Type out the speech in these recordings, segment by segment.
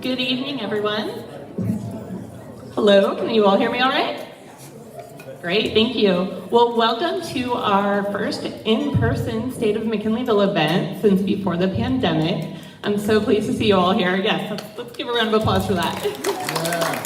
Good evening, everyone. Hello, can you all hear me all right? Great, thank you. Well, welcome to our first in-person State of McKinleyville event since before the pandemic. I'm so pleased to see you all here. Yes, let's give a round of applause for that. Yeah.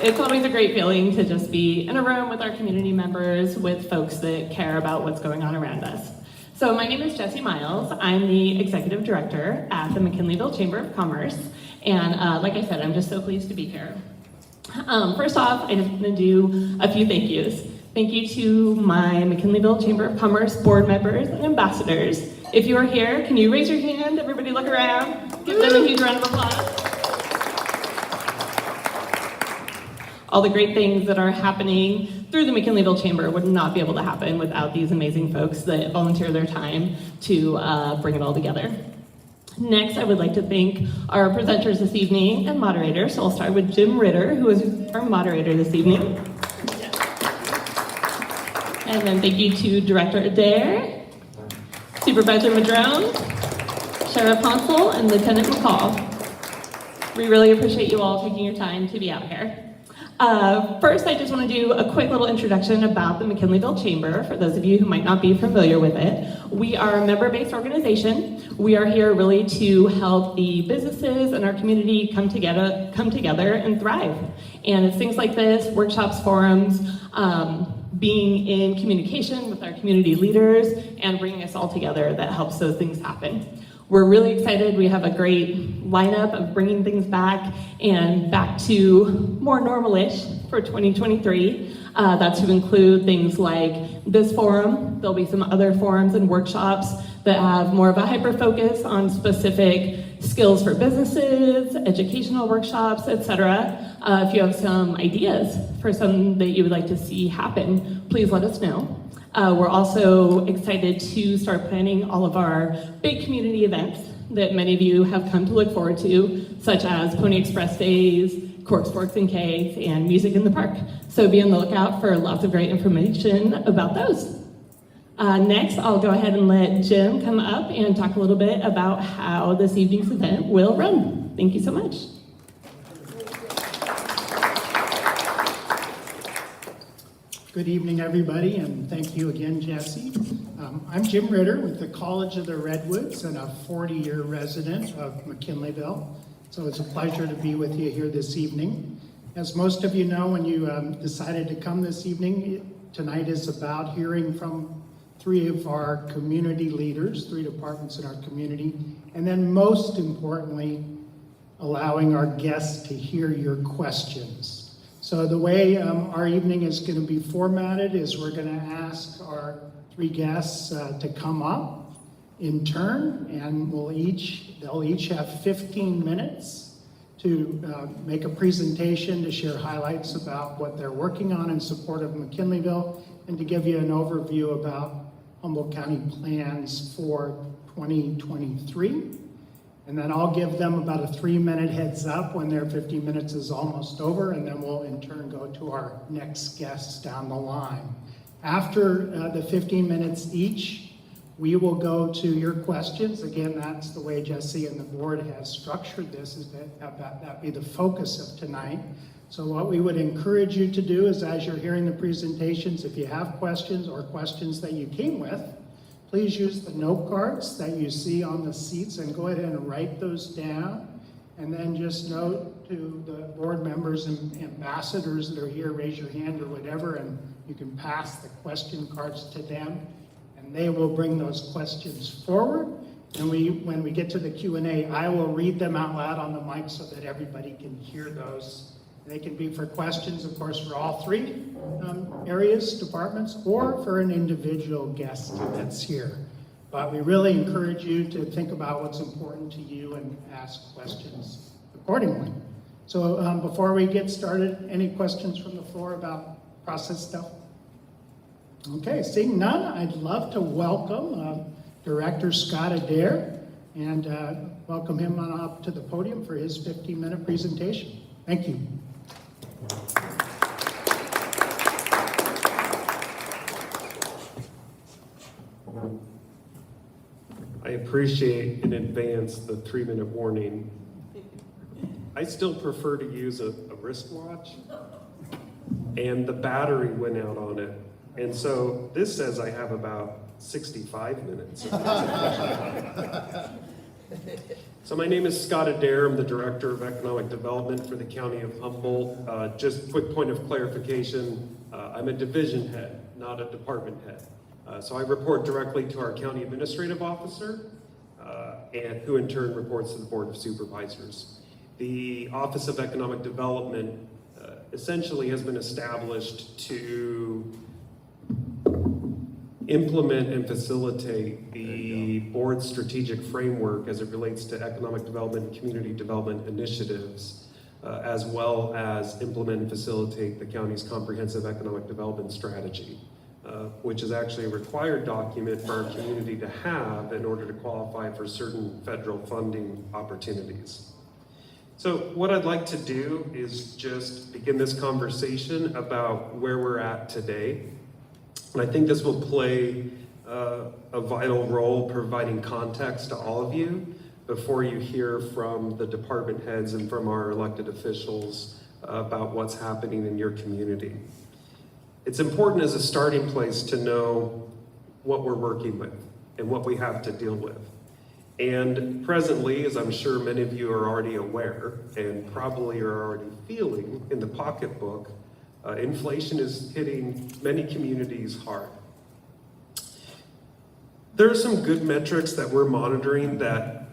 It's always a great feeling to just be in a room with our community members, with folks that care about what's going on around us. So my name is Jessie Miles. I'm the Executive Director at the McKinleyville Chamber of Commerce. And like I said, I'm just so pleased to be here. First off, I just want to do a few thank yous. Thank you to my McKinleyville Chamber of Commerce board members and ambassadors. If you are here, can you raise your hand? Everybody look around. Give them a huge round of applause. All the great things that are happening through the McKinleyville Chamber would not be able to happen without these amazing folks that volunteer their time to bring it all together. Next, I would like to thank our presenters this evening and moderators. So I'll start with Jim Ritter, who is our moderator this evening. And then thank you to Director Adair, Supervisor Madrone, Sheriff Hansel, and Lieutenant McCall. We really appreciate you all taking your time to be out here. First, I just want to do a quick little introduction about the McKinleyville Chamber, for those of you who might not be familiar with it. We are a member-based organization. We are here really to help the businesses in our community come together and thrive. And it's things like this, workshops, forums, being in communication with our community leaders, and bringing us all together that helps those things happen. We're really excited. We have a great lineup of bringing things back and back to more normal-ish for 2023. That's to include things like this forum. There'll be some other forums and workshops that have more of a hyper-focus on specific skills for businesses, educational workshops, etc. If you have some ideas for something that you would like to see happen, please let us know. We're also excited to start planning all of our big community events that many of you have come to look forward to, such as Pony Express Days, Corks, Forks, and Cakes, and Music in the Park. So be on the lookout for lots of great information about those. Next, I'll go ahead and let Jim come up and talk a little bit about how this evening's event will run. Thank you so much. Good evening, everybody, and thank you again, Jessie. I'm Jim Ritter with the College of the Redwoods and a 40-year resident of McKinleyville. So it's a pleasure to be with you here this evening. As most of you know, when you decided to come this evening, tonight is about hearing from three of our community leaders, three departments in our community, and then most importantly, allowing our guests to hear your questions. So the way our evening is going to be formatted is we're going to ask our three guests to come up in turn, and they'll each have 15 minutes to make a presentation to share highlights about what they're working on in support of McKinleyville, and to give you an overview about Humboldt County plans for 2023. And then I'll give them about a 3-minute heads up when their 15 minutes is almost over, and then we'll in turn go to our next guests down the line. After the 15 minutes each, we will go to your questions. Again, that's the way Jessie and the board has structured this, is that be the focus of tonight. So what we would encourage you to do is, as you're hearing the presentations, if you have questions or questions that you came with, please use the note cards that you see on the seats and go ahead and write those down. And then just note to the board members and ambassadors that are here, raise your hand or whatever, and you can pass the question cards to them, and they will bring those questions forward. And when we get to the Q&A, I will read them out loud on the mic so that everybody can hear those. They can be for questions, of course, for all three areas, departments, or for an individual guest that's here. But we really encourage you to think about what's important to you and ask questions accordingly. So before we get started, any questions from the floor about process stuff? Okay, seeing none, I'd love to welcome Director Scott Adair and welcome him on up to the podium for his 15-minute presentation. Thank you. I appreciate in advance the 3-minute warning I still prefer to use a wristwatch, and the battery went out on it. And so this says I have about 65 minutes. So my name is Scott Adair. I'm the Director of Economic Development for the County of Humboldt. Just quick point of clarification, I'm a division head, not a department head. So I report directly to our County Administrative Officer, and who in turn reports to the Board of Supervisors. The Office of Economic Development essentially has been established to implement and facilitate the board's strategic framework as it relates to economic development and community development initiatives, as well as implement and facilitate the county's comprehensive economic development strategy, which is actually a required document for our community to have in order to qualify for certain federal funding opportunities. So what I'd like to do is just begin this conversation about where we're at today. And I think this will play a vital role providing context to all of you before you hear from the department heads and from our elected officials about what's happening in your community. It's important as a starting place to know what we're working with and what we have to deal with. And presently, as I'm sure many of you are already aware and probably are already feeling in the pocketbook, inflation is hitting many communities hard. There are some good metrics that we're monitoring that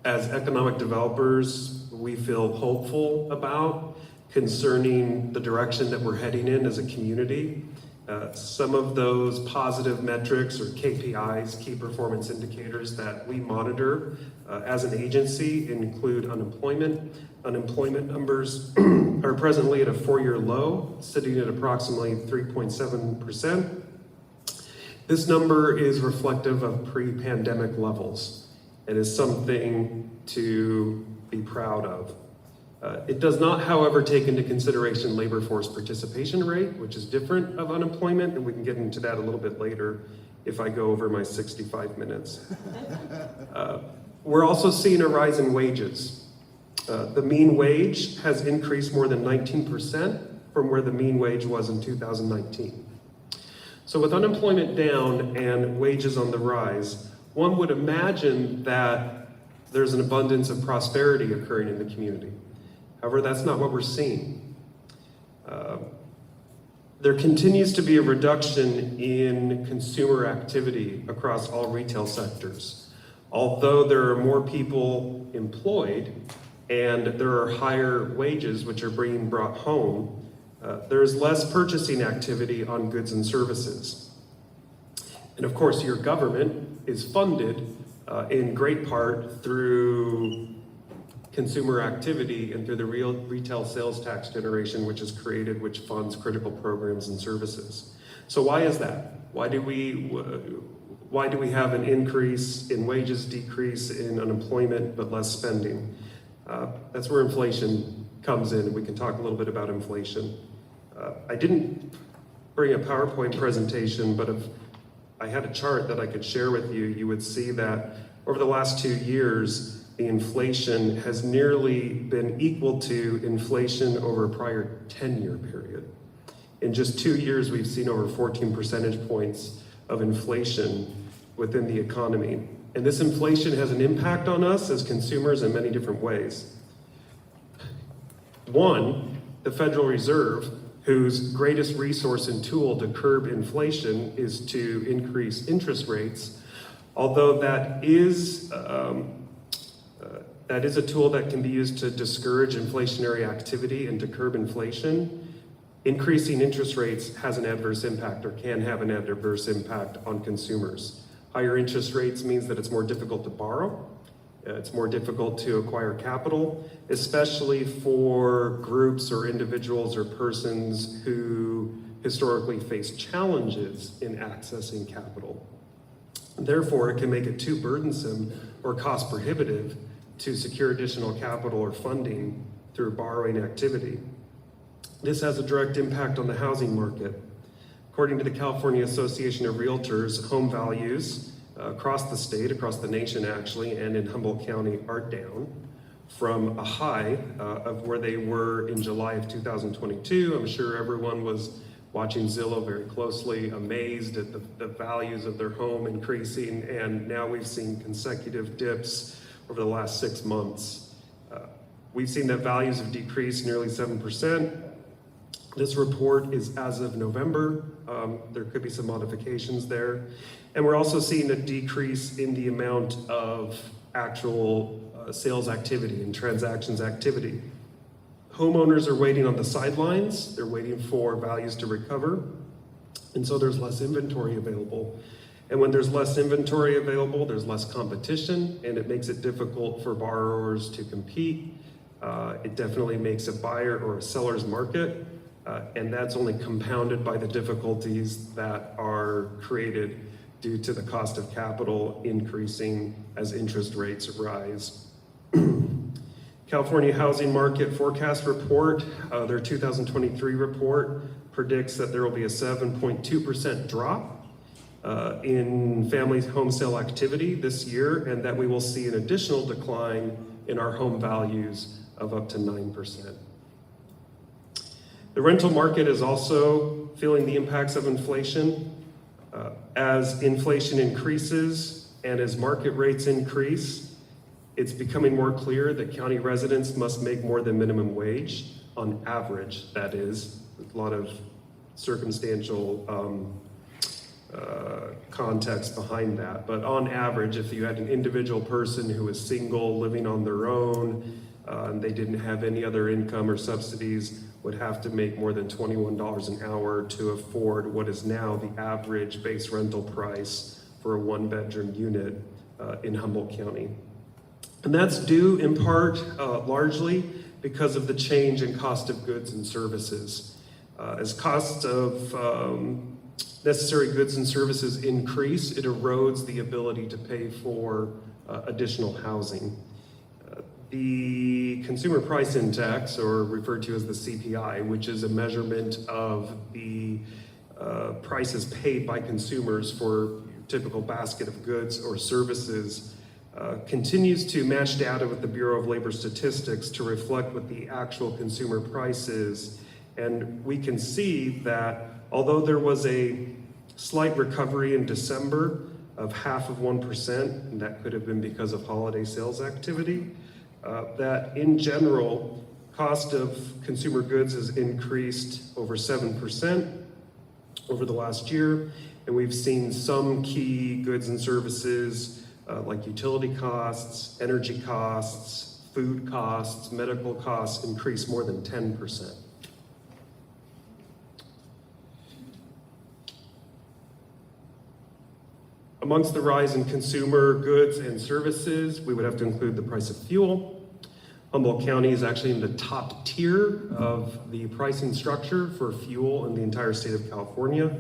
as economic developers, we feel hopeful about concerning the direction that we're heading in as a community. Some of those positive metrics or KPIs, key performance indicators that we monitor as an agency include unemployment. Unemployment numbers are presently at a 4-year low, sitting at approximately 3.7%. This number is reflective of pre-pandemic levels and is something to be proud of. It does not, however, take into consideration labor force participation rate, which is different of unemployment, and we can get into that a little bit later if I go over my 65 minutes. We're also seeing a rise in wages. The mean wage has increased more than 19% from where the mean wage was in 2019. So with unemployment down and wages on the rise, one would imagine that there's an abundance of prosperity occurring in the community. However, that's not what we're seeing. There continues to be a reduction in consumer activity across all retail sectors. Although there are more people employed and there are higher wages which are being brought home, there is less purchasing activity on goods and services. And of course, your government is funded in great part through consumer activity and through the real retail sales tax generation, which is created, which funds critical programs and services. So why is that? Why do we have an increase in wages, decrease in unemployment, but less spending? That's where inflation comes in, and we can talk a little bit about inflation. I didn't bring a PowerPoint presentation, but if I had a chart that I could share with you, you would see that over the last 2 years, the inflation has nearly been equal to inflation over a prior 10-year period. In just 2 years, we've seen over 14 percentage points of inflation within the economy. And this inflation has an impact on us as consumers in many different ways. One, the Federal Reserve, whose greatest resource and tool to curb inflation is to increase interest rates, although that is a tool that can be used to discourage inflationary activity and to curb inflation. Increasing interest rates has an adverse impact or can have an adverse impact on consumers. Higher interest rates means that it's more difficult to borrow. It's more difficult to acquire capital, especially for groups or individuals or persons who historically face challenges in accessing capital. Therefore, it can make it too burdensome or cost prohibitive to secure additional capital or funding through borrowing activity. This has a direct impact on the housing market. According to the California Association of Realtors, home values across the state, across the nation actually, and in Humboldt County are down from a high of where they were in July of 2022. I'm sure everyone was watching Zillow very closely, amazed at the values of their home increasing, and now we've seen consecutive dips over the last 6 months. We've seen that values have decreased nearly 7%. This report is as of November. There could be some modifications there. And we're also seeing a decrease in the amount of actual sales activity and transactions activity. Homeowners are waiting on the sidelines. They're waiting for values to recover. And so there's less inventory available. And when there's less inventory available, there's less competition, and it makes it difficult for borrowers to compete. It definitely makes a buyer or a seller's market, and that's only compounded by the difficulties that are created due to the cost of capital increasing as interest rates rise. California Housing Market Forecast Report, their 2023 report, predicts that there will be a 7.2% drop in family home sale activity this year, and that we will see an additional decline in our home values of up to 9%. The rental market is also feeling the impacts of inflation. As inflation increases and as market rates increase, it's becoming more clear that county residents must make more than minimum wage, on average, that is. A lot of circumstantial context behind that. But on average, if you had an individual person who was single, living on their own, and they didn't have any other income or subsidies, would have to make more than $21 an hour to afford what is now the average base rental price for a one-bedroom unit in Humboldt County. And that's due in part, largely, because of the change in cost of goods and services. As costs of necessary goods and services increase, it erodes the ability to pay for additional housing. The Consumer Price Index, or referred to as the CPI, which is a measurement of the prices paid by consumers for typical basket of goods or services, continues to match data with the Bureau of Labor Statistics to reflect what the actual consumer price is. And we can see that although there was a slight recovery in December of 0.5%, and that could have been because of holiday sales activity, that in general, cost of consumer goods has increased over 7% over the last year. And we've seen some key goods and services like utility costs, energy costs, food costs, medical costs increase more than 10%. Amongst the rise in consumer goods and services, we would have to include the price of fuel. Humboldt County is actually in the top tier of the pricing structure for fuel in the entire state of California.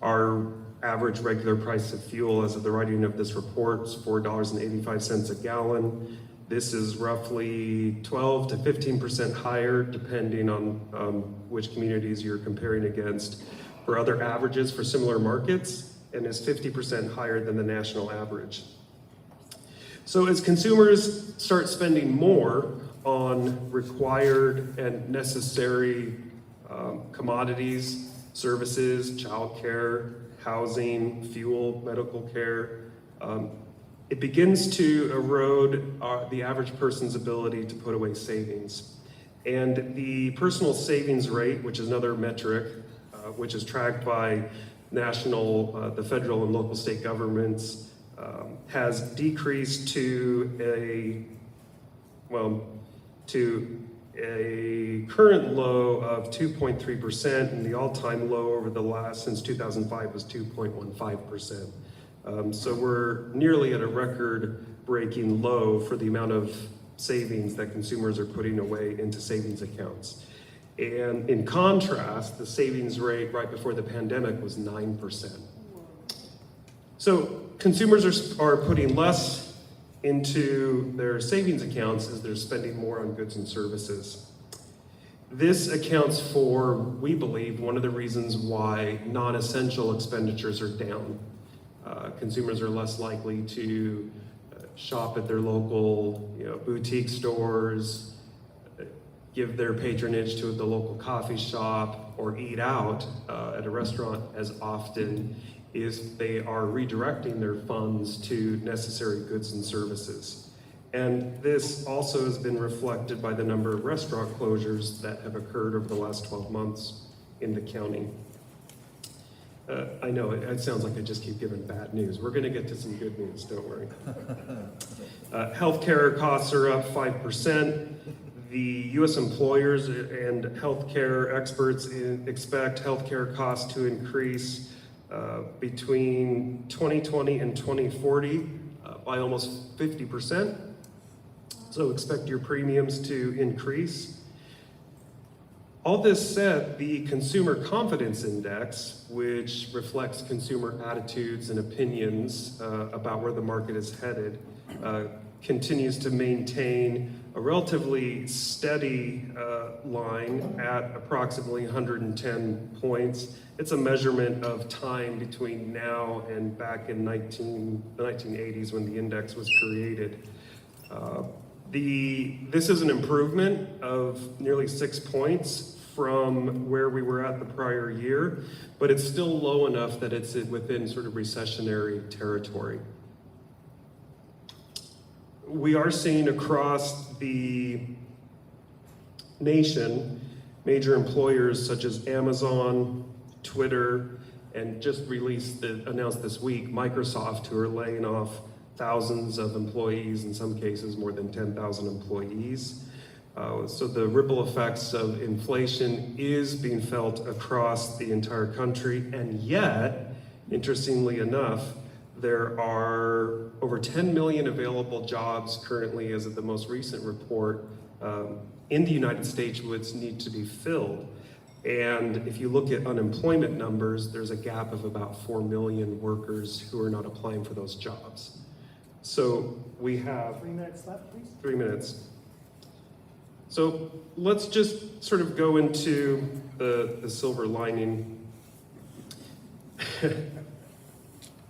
Our average regular price of fuel as of the writing of this report is $4.85 a gallon. This is roughly 12 to 15% higher, depending on which communities you're comparing against, for other averages for similar markets, and is 50% higher than the national average. So as consumers start spending more on required and necessary commodities, services, childcare, housing, fuel, medical care, it begins to erode the average person's ability to put away savings. And the personal savings rate, which is another metric, which is tracked by the federal and local state governments, has decreased to a current low of 2.3%, and the all-time low since 2005 was 2.15%. So we're nearly at a record-breaking low for the amount of savings that consumers are putting away into savings accounts. And in contrast, the savings rate right before the pandemic was 9%. So consumers are putting less into their savings accounts as they're spending more on goods and services. This accounts for, we believe, one of the reasons why non-essential expenditures are down. Consumers are less likely to shop at their local, boutique stores, give their patronage to the local coffee shop, or eat out at a restaurant as often, is they are redirecting their funds to necessary goods and services. And this also has been reflected by the number of restaurant closures that have occurred over the last 12 months in the county. I know it sounds like I just keep giving bad news. We're going to get to some good news, don't worry. Healthcare costs are up 5%. The U.S. employers and healthcare experts expect healthcare costs to increase between 2020 and 2040 by almost 50%. So expect your premiums to increase. All this said, the Consumer Confidence Index, which reflects consumer attitudes and opinions about where the market is headed, continues to maintain a relatively steady line at approximately 110 points. It's a measurement of time between now and back in the 1980s when the index was created. This is an improvement of nearly 6 points from where we were at the prior year, but it's still low enough that it's within sort of recessionary territory. We are seeing across the nation major employers such as Amazon, Twitter, and just announced this week, Microsoft, who are laying off thousands of employees, in some cases more than 10,000 employees. So the ripple effects of inflation is being felt across the entire country, and yet, interestingly enough, there are over 10 million available jobs currently, as of the most recent report, in the United States which need to be filled. And if you look at unemployment numbers, there's a gap of about 4 million workers who are not applying for those jobs. So we have 3 minutes left, please. 3 minutes. So let's just sort of go into the silver lining.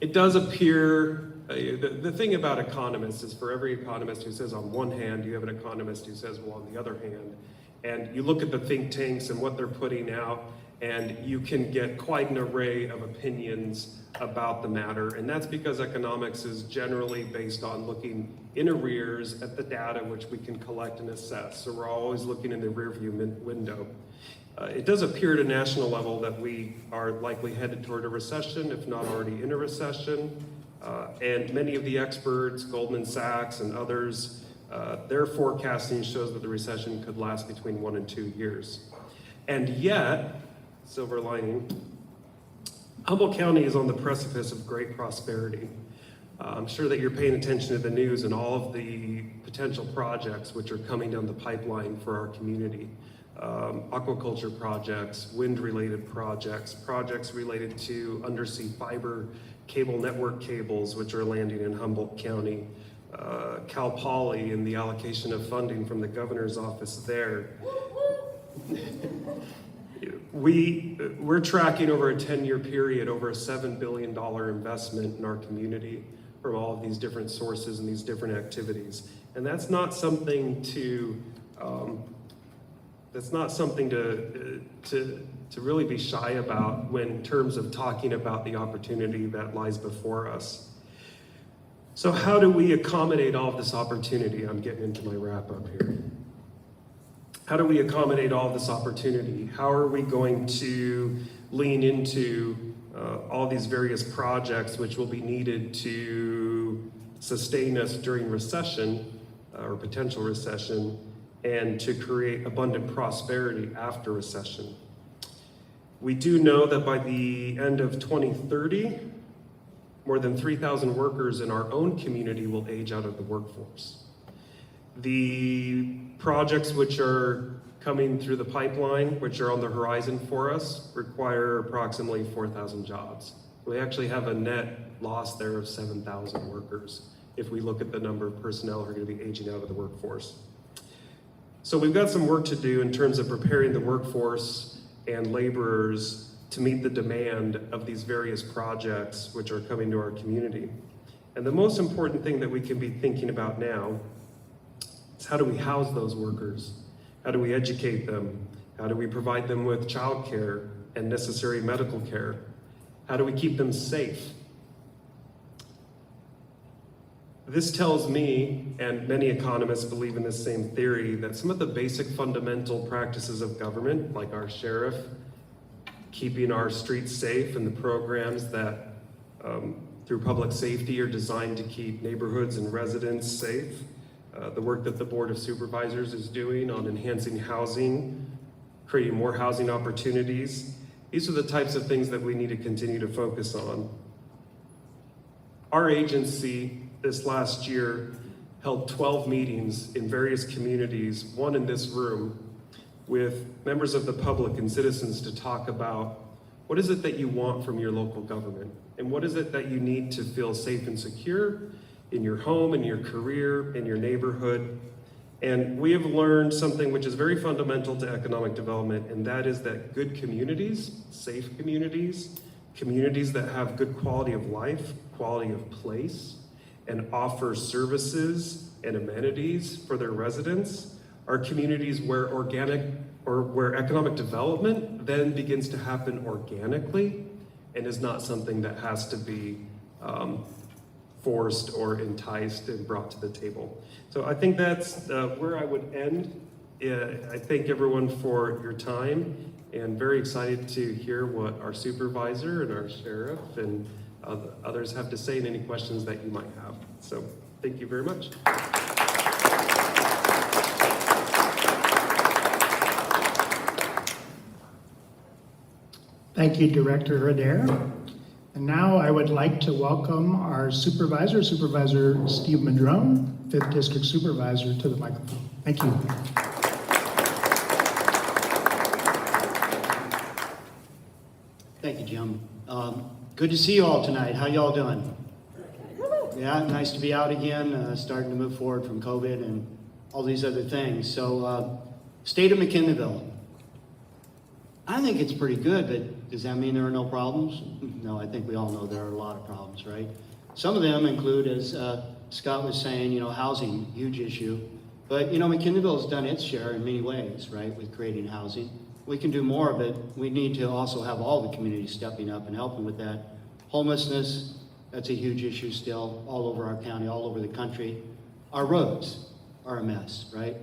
It does appear, the thing about economists is for every economist who says on one hand, you have an economist who says, well, on the other hand, and you look at the think tanks and what they're putting out, and you can get quite an array of opinions about the matter. And that's because economics is generally based on looking in arrears at the data which we can collect and assess. So we're always looking in the rearview window. It does appear at a national level that we are likely headed toward a recession, if not already in a recession. And many of the experts, Goldman Sachs and others, their forecasting shows that the recession could last between 1 and 2 years. And yet, silver lining, Humboldt County is on the precipice of great prosperity. I'm sure that you're paying attention to the news and all of the potential projects which are coming down the pipeline for our community. Aquaculture projects, wind-related projects, projects related to undersea fiber cable network cables which are landing in Humboldt County, Cal Poly and the allocation of funding from the governor's office there. We're tracking over a 10-year period over a $7 billion investment in our community from all of these different sources and these different activities. And that's not something to really be shy about when in terms of talking about the opportunity that lies before us. So how do we accommodate all of this opportunity? I'm getting into my wrap up here. How do we accommodate all of this opportunity? How are we going to lean into all these various projects which will be needed to sustain us during recession or potential recession, and to create abundant prosperity after recession? We do know that by the end of 2030, more than 3,000 workers in our own community will age out of the workforce. The projects which are coming through the pipeline, which are on the horizon for us, require approximately 4,000 jobs. We actually have a net loss there of 7,000 workers if we look at the number of personnel who are going to be aging out of the workforce. So we've got some work to do in terms of preparing the workforce and laborers to meet the demand of these various projects which are coming to our community. And the most important thing that we can be thinking about now is how do we house those workers? How do we educate them? How do we provide them with childcare and necessary medical care? How do we keep them safe? This tells me, and many economists believe in this same theory, that some of the basic fundamental practices of government, like our sheriff, keeping our streets safe, and the programs that through public safety are designed to keep neighborhoods and residents safe, the work that the Board of Supervisors is doing on enhancing housing, creating more housing opportunities. These are the types of things that we need to continue to focus on. Our agency this last year held 12 meetings in various communities, one in this room, with members of the public and citizens to talk about what is it that you want from your local government, and what is it that you need to feel safe and secure in your home, in your career, in your neighborhood. And we have learned something which is very fundamental to economic development, and that is that good communities, safe communities, communities that have good quality of life, quality of place, and offer services and amenities for their residents are communities where where economic development then begins to happen organically and is not something that has to be forced or enticed and brought to the table. So I think that's where I would end. I thank everyone for your time, and very excited to hear what our supervisor and our sheriff and others have to say, and any questions that you might have. So thank you very much. Thank you, Director Adair. And now I would like to welcome our Supervisor Steve Madrone, 5th District Supervisor, to the microphone. Thank you. Thank you, Jim. Good to see you all tonight. How y'all doing? Yeah, nice to be out again, starting to move forward from COVID and all these other things. So, State of McKinleyville. I think it's pretty good, but does that mean there are no problems? No, I think we all know there are a lot of problems, right? Some of them include, as Scott was saying, housing, huge issue. But, McKinleyville's done its share in many ways, right, with creating housing. We can do more, but we need to also have all the communities stepping up and helping with that. Homelessness, that's a huge issue still, all over our county, all over the country. Our roads are a mess, right?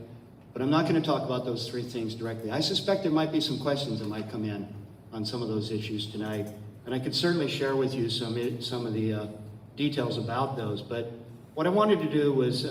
But I'm not going to talk about those three things directly. I suspect there might be some questions that might come in on some of those issues tonight, and I could certainly share with you some of the details about those. But what I wanted to do was,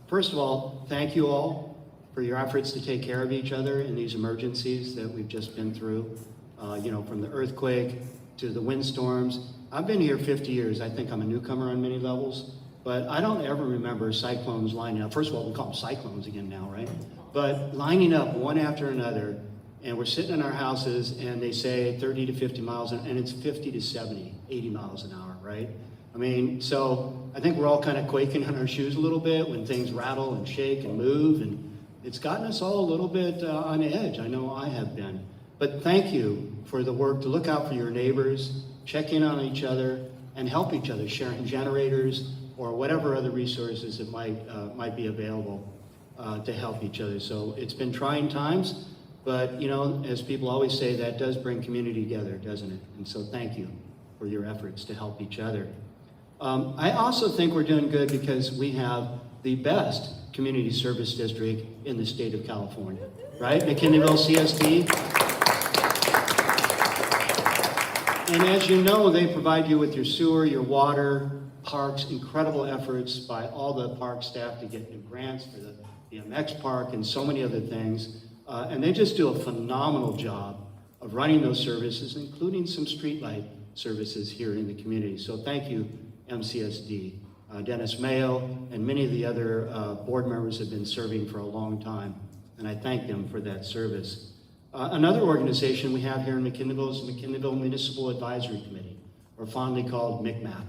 first of all, thank you all for your efforts to take care of each other in these emergencies that we've just been through, from the earthquake to the windstorms. I've been here 50 years. I think I'm a newcomer on many levels, but I don't ever remember cyclones lining up. First of all, we call them cyclones again now, right? But lining up one after another, and we're sitting in our houses, and they say 30 to 50 miles, and it's 50 to 70, 80 miles an hour, right? I mean, so I think we're all kind of quaking in our shoes a little bit when things rattle and shake and move, and it's gotten us all a little bit on edge. I know I have been. But thank you for the work to look out for your neighbors, check in on each other, and help each other, sharing generators or whatever other resources that might be available to help each other. So it's been trying times, but as people always say, that does bring community together, doesn't it? And so thank you for your efforts to help each other. I also think we're doing good because we have the best community service district in the state of California, right? McKinleyville CSD. And as you know, they provide you with your sewer, your water, parks, incredible efforts by all the park staff to get new grants for the BMX park and so many other things. And they just do a phenomenal job of running those services, including some streetlight services here in the community. So thank you, MCSD. Dennis Mayo and many of the other board members have been serving for a long time, and I thank them for that service. Another organization we have here in McKinleyville is the McKinleyville Municipal Advisory Committee, or fondly called MCMAC.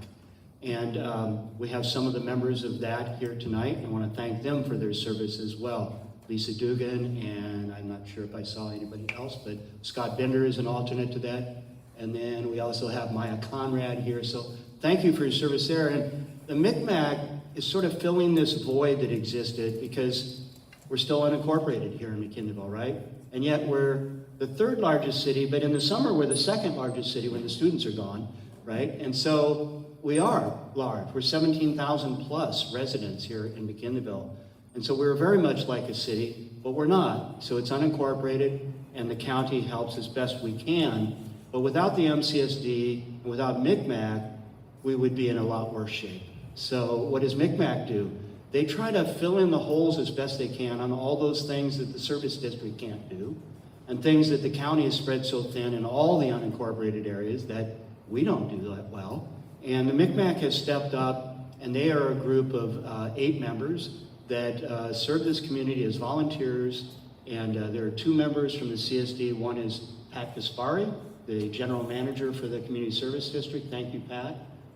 And we have some of the members of that here tonight. I want to thank them for their service as well. Lisa Dugan, and I'm not sure if I saw anybody else, but Scott Bender is an alternate to that. And then we also have Maya Conrad here. So thank you for your service there. And the MCMAC is sort of filling this void that existed because we're still unincorporated here in McKinleyville, right? And yet we're the third largest city, but in the summer we're the second largest city when the students are gone, right? And so we are large. We're 17,000 plus residents here in McKinleyville. And so we're very much like a city, but we're not. So it's unincorporated, and the county helps as best we can. But without the MCSD, and without MCMAC, we would be in a lot worse shape. So what does MCMAC do? They try to fill in the holes as best they can on all those things that the service district can't do, and things that the county has spread so thin in all the unincorporated areas that we don't do that well. And the MCMAC has stepped up, and they are a group of 8 members that serve this community as volunteers. And there are 2 members from the CSD. One is Pat Gaspari, the general manager for the community service district. Thank you, Pat.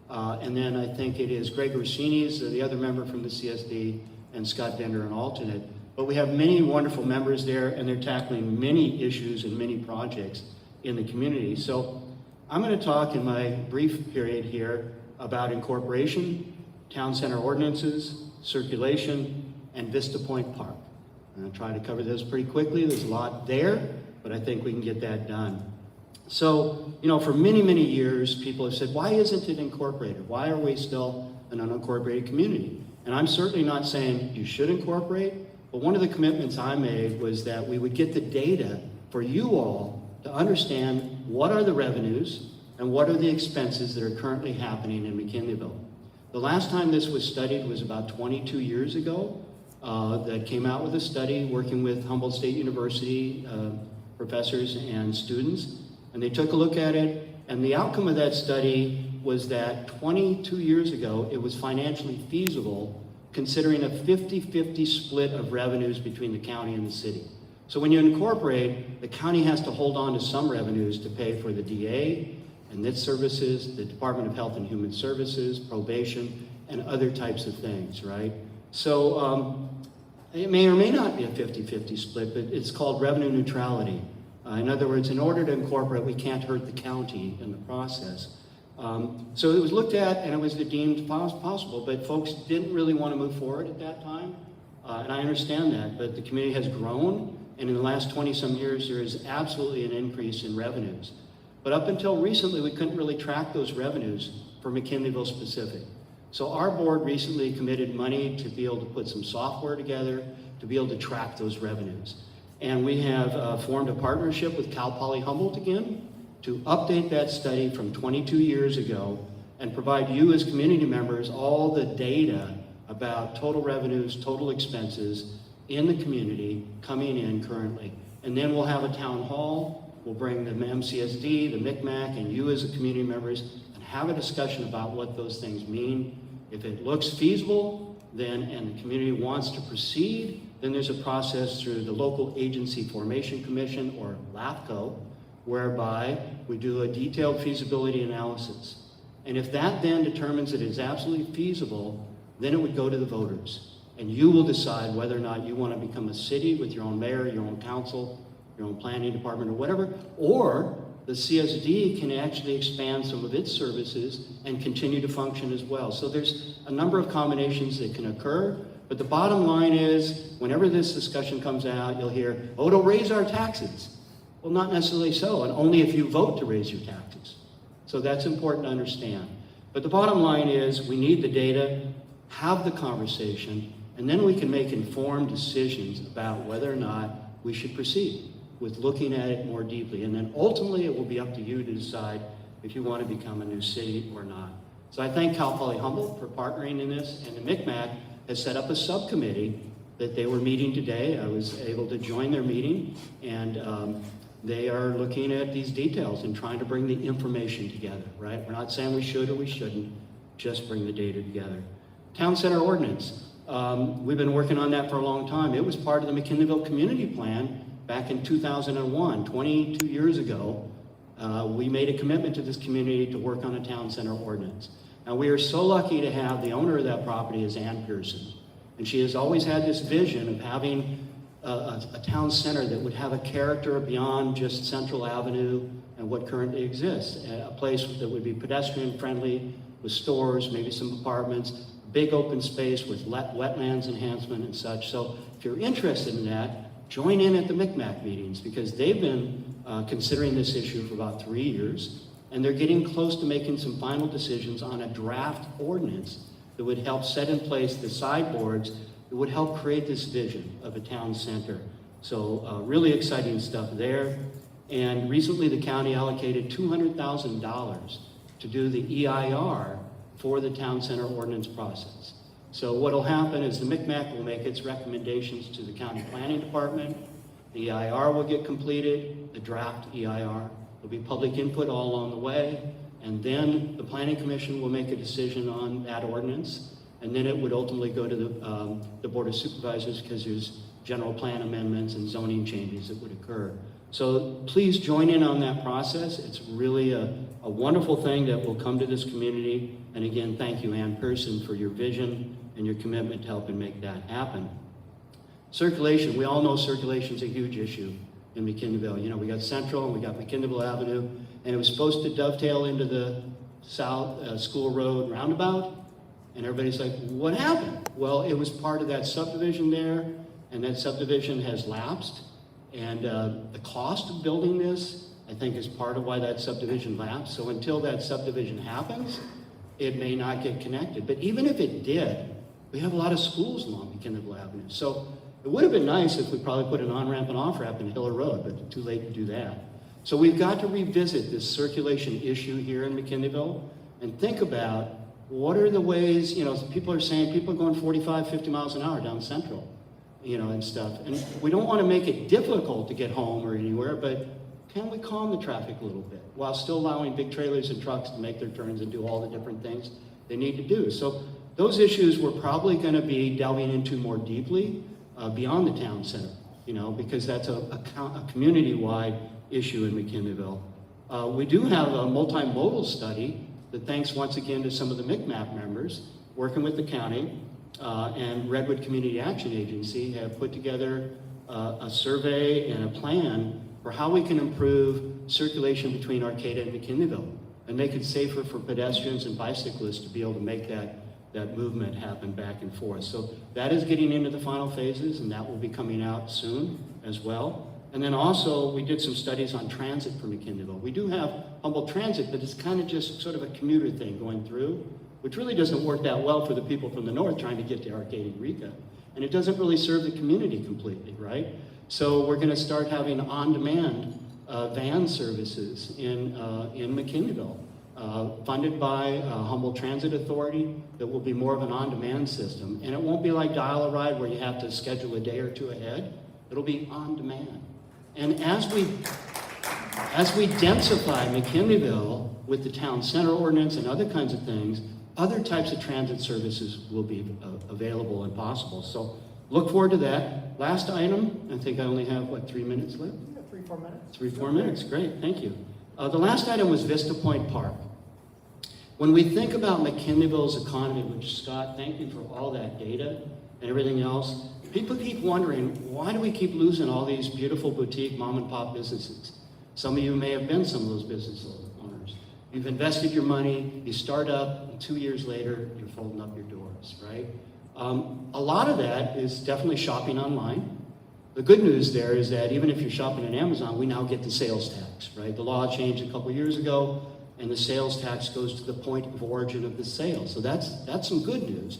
And then I think it is Greg Rossini is the other member from the CSD, and Scott Bender, an alternate. But we have many wonderful members there, and they're tackling many issues and many projects in the community. So I'm going to talk in my brief period here about incorporation, town center ordinances, circulation, and Vista Point Park. I'm going to try to cover this pretty quickly. There's a lot there, but I think we can get that done. So, for many, many years, people have said, why isn't it incorporated? Why are we still an unincorporated community? And I'm certainly not saying you should incorporate, but one of the commitments I made was that we would get the data for you all to understand what are the revenues and what are the expenses that are currently happening in McKinleyville. The last time this was studied was about 22 years ago. That came out with a study working with Humboldt State University professors and students. And they took a look at it, and the outcome of that study was that 22 years ago, it was financially feasible considering a 50-50 split of revenues between the county and the city. So when you incorporate, the county has to hold on to some revenues to pay for the DA and its services, the Department of Health and Human Services, probation, and other types of things, right? So it may or may not be a 50-50 split, but it's called revenue neutrality. In other words, in order to incorporate, we can't hurt the county in the process. So it was looked at, and it was deemed possible, but folks didn't really want to move forward at that time. And I understand that, but the community has grown, and in the last 20-some years, there is absolutely an increase in revenues. But up until recently, we couldn't really track those revenues for McKinleyville specific. So our board recently committed money to be able to put some software together to be able to track those revenues. And we have formed a partnership with Cal Poly Humboldt again to update that study from 22 years ago and provide you as community members all the data about total revenues, total expenses in the community coming in currently. And then we'll have a town hall, we'll bring the MCSD, the MCMAC, and you as the community members and have a discussion about what those things mean. If it looks feasible, then, and the community wants to proceed, then there's a process through the Local Agency Formation Commission, or LAFCO, whereby we do a detailed feasibility analysis. And if that then determines that it's absolutely feasible, then it would go to the voters. And you will decide whether or not you want to become a city with your own mayor, your own council, your own planning department, or whatever, or the CSD can actually expand some of its services and continue to function as well. So there's a number of combinations that can occur. But the bottom line is, whenever this discussion comes out, you'll hear, oh, it'll raise our taxes. Well, not necessarily so, and only if you vote to raise your taxes. So that's important to understand. But the bottom line is, we need the data, have the conversation, and then we can make informed decisions about whether or not we should proceed with looking at it more deeply. And then ultimately, it will be up to you to decide if you want to become a new city or not. So I thank Cal Poly Humboldt for partnering in this, and the MCMAC has set up a subcommittee that they were meeting today. I was able to join their meeting, and they are looking at these details and trying to bring the information together, right? We're not saying we should or we shouldn't, just bring the data together. Town center ordinance. We've been working on that for a long time. It was part of the McKinleyville Community Plan back in 2001, 22 years ago. We made a commitment to this community to work on a town center ordinance. Now, we are so lucky to have the owner of that property is Ann Pearson. And she has always had this vision of having a town center that would have a character beyond just Central Avenue and what currently exists. A place that would be pedestrian friendly, with stores, maybe some apartments, big open space with wetlands enhancement and such. So if you're interested in that, join in at the MCMAC meetings, because they've been considering this issue for about 3 years, and they're getting close to making some final decisions on a draft ordinance that would help set in place the sideboards that would help create this vision of a town center. So really exciting stuff there. And recently the county allocated $200,000 to do the EIR for the town center ordinance process. So what will happen is the MCMAC will make its recommendations to the county planning department. The EIR will get completed, the draft EIR. There'll be public input all along the way, and then the planning commission will make a decision on that ordinance, and then it would ultimately go to the board of supervisors, because there's general plan amendments and zoning changes that would occur. So please join in on that process. It's really a wonderful thing that will come to this community. And again, thank you, Ann Pearson, for your vision and your commitment to helping make that happen. Circulation, we all know circulation is a huge issue in McKinleyville. You know, we got Central and we got McKinleyville Avenue, and it was supposed to dovetail into the South School Road roundabout, and everybody's like, what happened? Well, it was part of that subdivision there, and that subdivision has lapsed, and the cost of building this, I think, is part of why that subdivision lapsed. So until that subdivision happens, it may not get connected. But even if it did, we have a lot of schools along McKinleyville Avenue. So it would have been nice if we probably put an on-ramp and off-ramp in Hiller Road, but too late to do that. So we've got to revisit this circulation issue here in McKinleyville and think about what are the ways, you know, people are saying people are going 45, 50 miles an hour down Central, you know, and stuff. And we don't want to make it difficult to get home or anywhere, but can we calm the traffic a little bit while still allowing big trailers and trucks to make their turns and do all the different things they need to do? So those issues we're probably going to be delving into more deeply beyond the town center, you know, because that's a community-wide issue in McKinleyville. We do have a multimodal study that, thanks once again to some of the MCMAP members working with the county and Redwood Community Action Agency, have put together a survey and a plan for how we can improve circulation between Arcata and McKinleyville and make it safer for pedestrians and bicyclists to be able to make that movement happen back and forth. So that is getting into the final phases, and that will be coming out soon as well. And then also, we did some studies on transit for McKinleyville. We do have Humboldt Transit, but it's kind of just sort of a commuter thing going through, which really doesn't work that well for the people from the north trying to get to Arcata and Eureka. And it doesn't really serve the community completely, right? So we're going to start having on-demand van services in McKinleyville, funded by Humboldt Transit Authority, that will be more of an on-demand system. And it won't be like Dial a Ride where you have to schedule a day or two ahead. It'll be on demand. And as we densify McKinleyville with the town center ordinance and other kinds of things, other types of transit services will be available and possible. So look forward to that. Last item, I think I only have, 3 minutes left? Yeah, 3-4 minutes. 3-4 minutes, great, thank you. The last item was Vista Point Park. When we think about McKinleyville's economy, which, Scott, thank you for all that data and everything else, people keep wondering, why do we keep losing all these beautiful boutique mom and pop businesses? Some of you may have been some of those business owners. You've invested your money, you start up, and 2 years later, you're folding up your doors, right? A lot of that is definitely shopping online. The good news there is that even if you're shopping on Amazon, we now get the sales tax, right? The law changed a couple years ago, and the sales tax goes to the point of origin of the sale. So that's some good news.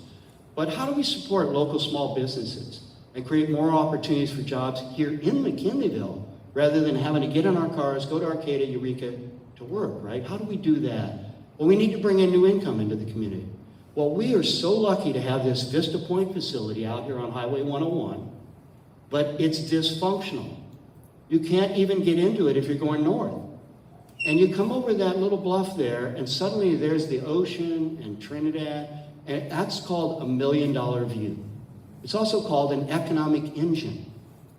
But how do we support local small businesses and create more opportunities for jobs here in McKinleyville rather than having to get in our cars, go to Arcata, Eureka to work, right? How do we do that? Well, we need to bring in new income into the community. Well, we are so lucky to have this Vista Point facility out here on Highway 101, but it's dysfunctional. You can't even get into it if you're going north. And you come over that little bluff there, and suddenly there's the ocean and Trinidad, and that's called $1 million view. It's also called an economic engine,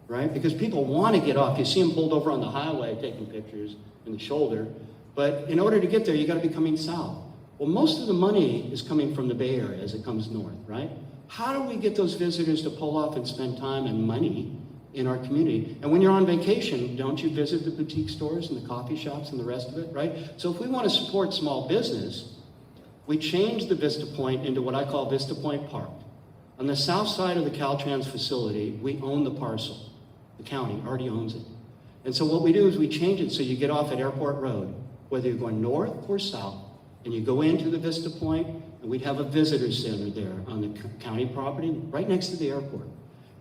right? Because people want to get off. You see them pulled over on the highway taking pictures in the shoulder, but in order to get there, you got to be coming south. Well, most of the money is coming from the Bay Area as it comes north, right? How do we get those visitors to pull off and spend time and money in our community? And when you're on vacation, don't you visit the boutique stores and the coffee shops and the rest of it, right? So if we want to support small business, we changed the Vista Point into what I call Vista Point Park. On the south side of the Caltrans facility, we own the parcel. The county already owns it. And so what we do is we change it so you get off at Airport Road, whether you're going north or south, and you go into the Vista Point, and we'd have a visitor center there on the county property, right next to the airport.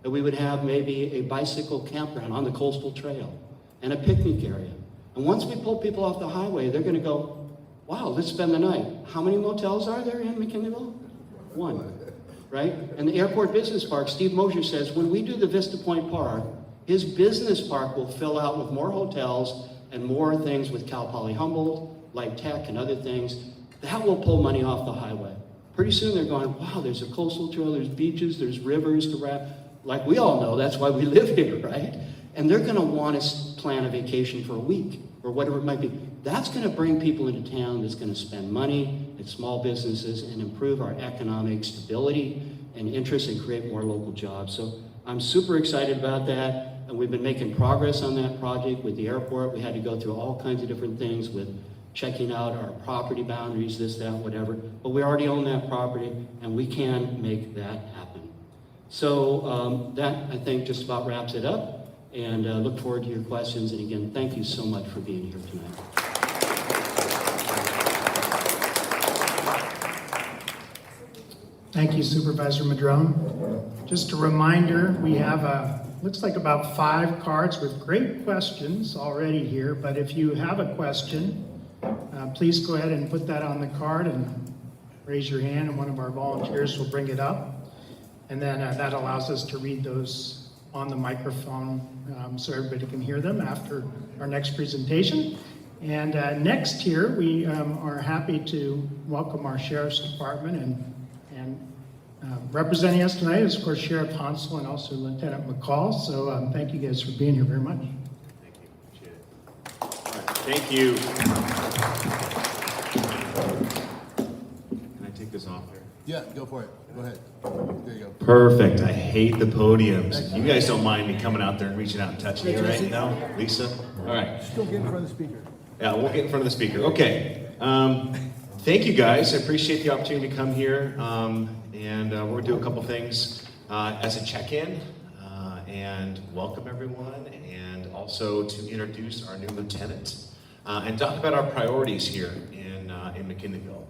And we would have maybe a bicycle campground on the coastal trail and a picnic area. And once we pull people off the highway, they're gonna go, wow, let's spend the night. How many motels are there in McKinleyville? One, right? And the airport business park, Steve Mosher says, when we do the Vista Point Park, his business park will fill out with more hotels and more things with Cal Poly Humboldt, Light Tech and other things. That will pull money off the highway. Pretty soon they're going, wow, there's a coastal trail, there's beaches, there's rivers to raft. Like we all know, that's why we live here, right? And they're gonna want to plan a vacation for a week or whatever it might be. That's gonna bring people into town that's gonna spend money at small businesses and improve our economic stability and interest and create more local jobs. So I'm super excited about that. And we've been making progress on that project with the airport. We had to go through all kinds of different things with checking out our property boundaries, this, that, whatever. But we already own that property, and we can make that happen. So that, I think, just about wraps it up. And look forward to your questions. And again, thank you so much for being here tonight. Thank you, Supervisor Madrone. Just a reminder, we have looks like about 5 cards with great questions already here, but if you have a question, please go ahead and put that on the card and raise your hand, and one of our volunteers will bring it up. And then that allows us to read those on the microphone so everybody can hear them after our next presentation. And next here, we are happy to welcome our Sheriff's Department, and representing us tonight is, of course, Sheriff Hansel and also Lieutenant McCall. So thank you guys for being here very much. Thank you. Appreciate it. All right. Thank you. Can I take this off there? Yeah, go for it. Go ahead. There you go. Perfect. I hate the podiums. You guys don't mind me coming out there and reaching out and touching you, right? No? Lisa? All right. Still get in front of the speaker. Yeah, we'll get in front of the speaker. Okay. Thank you, guys. I appreciate the opportunity to come here. And we're going to do a couple things as a check-in and welcome everyone, and also to introduce our new lieutenant and talk about our priorities here in McKinleyville.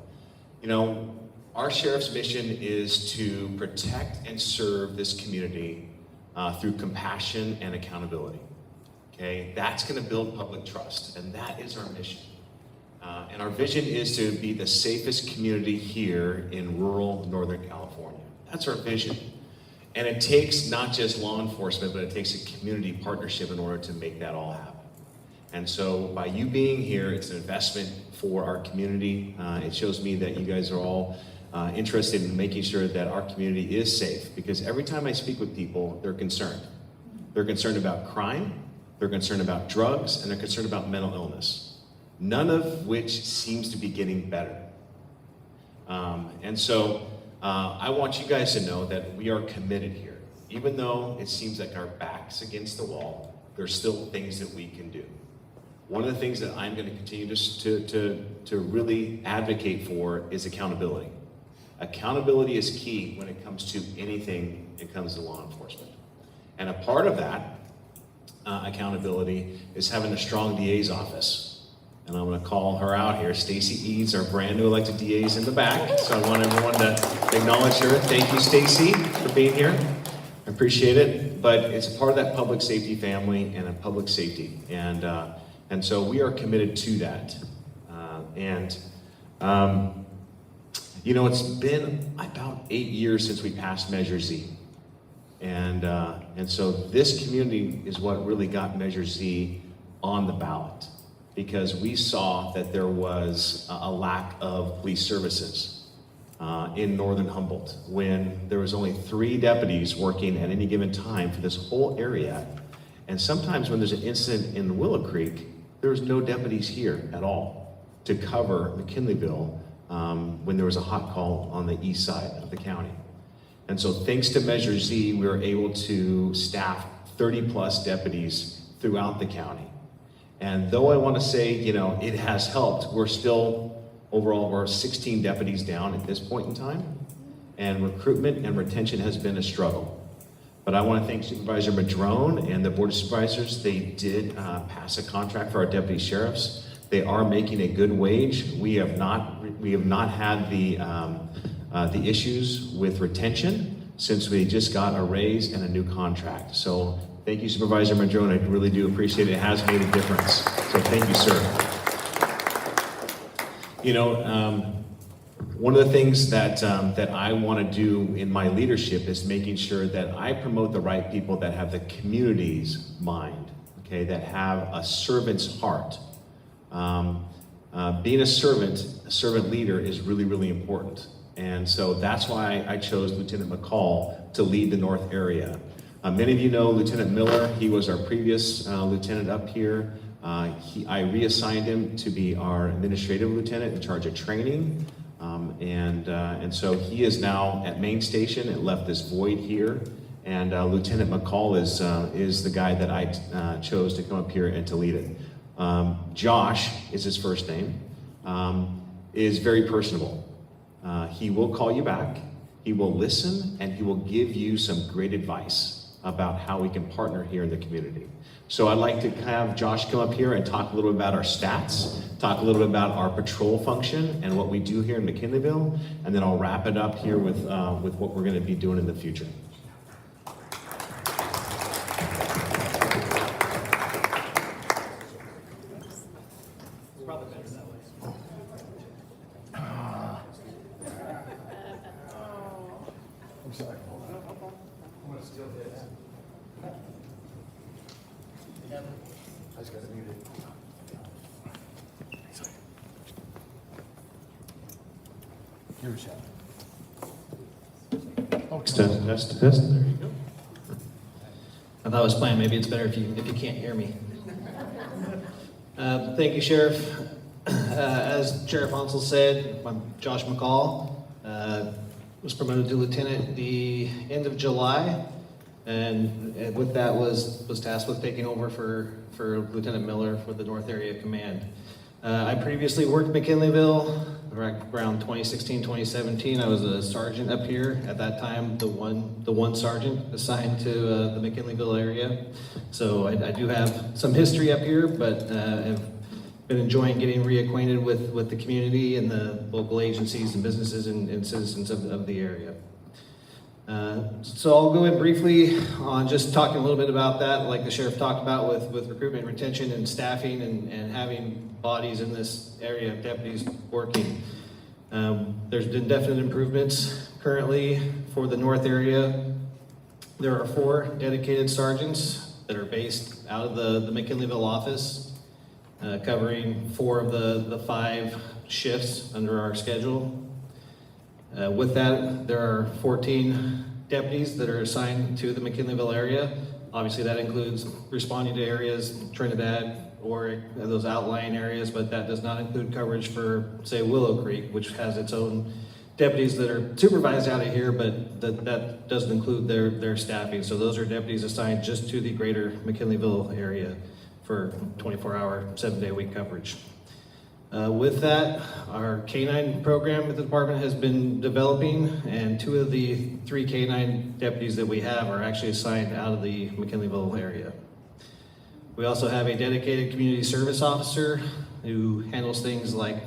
You know, our sheriff's mission is to protect and serve this community through compassion and accountability. Okay, that's going to build public trust, and that is our mission. And our vision is to be the safest community here in rural Northern California. That's our vision. And it takes not just law enforcement, but it takes a community partnership in order to make that all happen. And so by you being here, it's an investment for our community. It shows me that you guys are all interested in making sure that our community is safe, because every time I speak with people, they're concerned. They're concerned about crime, they're concerned about drugs, and they're concerned about mental illness. None of which seems to be getting better. And so I want you guys to know that we are committed here. Even though it seems like our back's against the wall, there's still things that we can do. One of the things that I'm going to continue to really advocate for is accountability. Accountability is key when it comes to anything that comes to law enforcement. And a part of that accountability is having a strong DA's office. And I'm going to call her out here. Stacy Eads, our brand new elected DA, is in the back. So I want everyone to acknowledge her. Thank you, Stacy, for being here. I appreciate it. But it's a part of that public safety family and a public safety. And so we are committed to that. You know, it's been about 8 years since we passed Measure Z. And so this community is what really got Measure Z on the ballot, because we saw that there was a lack of police services in northern Humboldt when there was only 3 deputies working at any given time for this whole area. And sometimes when there's an incident in Willow Creek, there's no deputies here at all to cover McKinleyville when there was a hot call on the east side of the county. And so thanks to Measure Z, we were able to staff 30+ deputies throughout the county. And though I want to say, you know, it has helped, we're still overall, we're 16 deputies down at this point in time, and recruitment and retention has been a struggle. But I want to thank Supervisor Madrone and the Board of Supervisors. They did pass a contract for our deputy sheriffs. They are making a good wage. We have not had the issues with retention since we just got a raise and a new contract. So thank you, Supervisor Madrone. I really do appreciate it. It has made a difference. So thank you, sir. You know, one of the things that I want to do in my leadership is making sure that I promote the right people that have the community's mind, okay, that have a servant's heart. Being a servant leader is really, really important. And so that's why I chose Lieutenant McCall to lead the North area. Many of you know Lieutenant Miller. He was our previous lieutenant up here. I reassigned him to be our administrative lieutenant in charge of training. And so he is now at main station. It left this void here. And Lieutenant McCall is the guy that I chose to come up here and to lead it. Josh is his first name, is very personable. He will call you back, he will listen, and he will give you some great advice about how we can partner here in the community. So I'd like to have Josh come up here and talk a little bit about our stats, talk a little bit about our patrol function and what we do here in McKinleyville, and then I'll wrap it up here with what we're gonna be doing in the future. I'm sorry. I'm gonna steal this. I just got it muted. Give it a shot. Test. There you go. I thought it was planned. Maybe it's better if you can't hear me. Thank you, Sheriff. As Sheriff Hansel said, I'm Josh McCall. Was promoted to lieutenant the end of July, and with that was tasked with taking over for Lieutenant Miller for the North Area Command. I previously worked in McKinleyville around 2016, 2017. I was a sergeant up here at that time, the one sergeant assigned to the McKinleyville area. So I do have some history up here, but have been enjoying getting reacquainted with the community and the local agencies and businesses and citizens of the area. So I'll go in briefly on just talking a little bit about that, like the sheriff talked about with recruitment, retention, and staffing, and having bodies in this area of deputies working. There's been definite improvements currently for the North area. There are 4 dedicated sergeants that are based out of the McKinleyville office, covering 4 of the 5 shifts under our schedule. With that, there are 14 deputies that are assigned to the McKinleyville area. Obviously, that includes responding to areas, Trinidad, or those outlying areas, but that does not include coverage for, say, Willow Creek, which has its own deputies that are supervised out of here, but that doesn't include their staffing. So those are deputies assigned just to the greater McKinleyville area for 24-hour, 7-day-a-week coverage. With that, our K-9 program at the department has been developing, and 2 of the 3 K-9 deputies that we have are actually assigned out of the McKinleyville area. We also have a dedicated community service officer who handles things like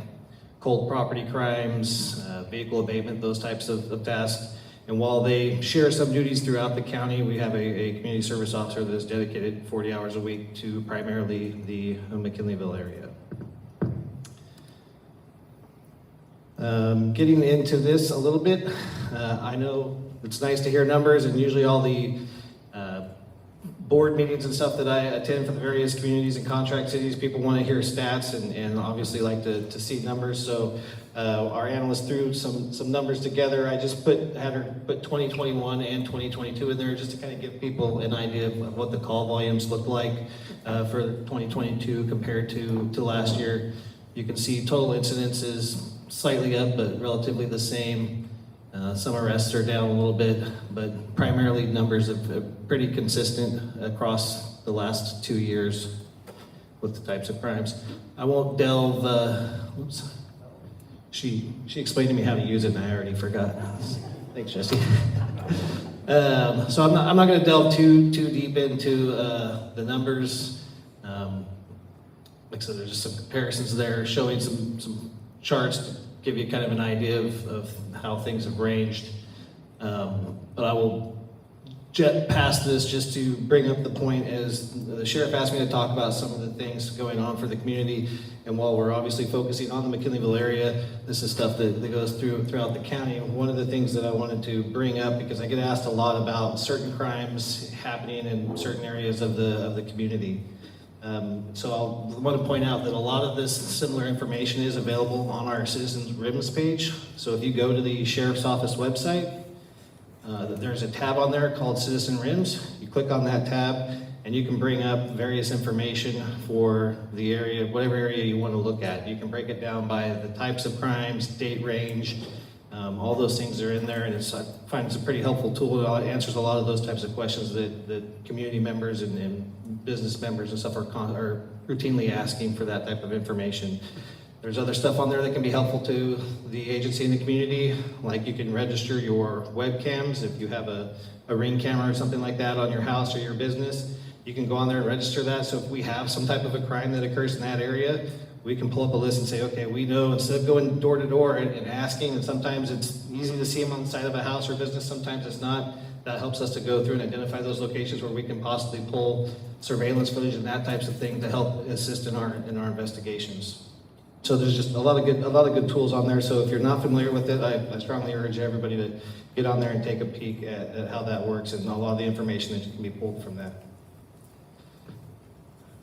cold property crimes, vehicle abatement, those types of tasks. And while they share some duties throughout the county, we have a community service officer that is dedicated 40 hours a week to primarily the McKinleyville area. Getting into this a little bit, I know it's nice to hear numbers, and usually all the board meetings and stuff that I attend for the various communities and contract cities, people want to hear stats and obviously like to see numbers. So our analyst threw some numbers together. I just had her put 2021 and 2022 in there just to kind of give people an idea of what the call volumes look like for 2022 compared to last year. You can see total incidents is slightly up, but relatively the same. Some arrests are down a little bit, but primarily numbers are pretty consistent across the last 2 years with the types of crimes. I won't delve she explained to me how to use it, and I already forgot. Thanks, Jesse. So I'm not going to delve too deep into the numbers. Like I said, there's just some comparisons there, showing some charts to give you kind of an idea of how things have ranged. But I will jet past this just to bring up the point as the sheriff asked me to talk about some of the things going on for the community. And while we're obviously focusing on the McKinleyville area, this is stuff that goes throughout the county. One of the things that I wanted to bring up, because I get asked a lot about certain crimes happening in certain areas of the community. So I want to point out that a lot of this similar information is available on our Citizens RIMS page. So if you go to the Sheriff's Office website, there's a tab on there called Citizen RIMS. You click on that tab and you can bring up various information for the area, whatever area you want to look at. You can break it down by the types of crimes, date range, all those things are in there, and I find it's a pretty helpful tool. It answers a lot of those types of questions that community members and business members and stuff are routinely asking for that type of information. There's other stuff on there that can be helpful to the agency and the community, like you can register your webcams if you have a Ring camera or something like that on your house or your business. You can go on there and register that, so if we have some type of a crime that occurs in that area, we can pull up a list and say, okay, we know, instead of going door to door and asking, and sometimes it's easy to see them on the side of a house or business, sometimes it's not. That helps us to go through and identify those locations where we can possibly pull surveillance footage and that types of thing to help assist in our investigations. So there's just a lot of good tools on there. So if you're not familiar with it, I strongly urge everybody to get on there and take a peek at how that works and a lot of the information that can be pulled from that.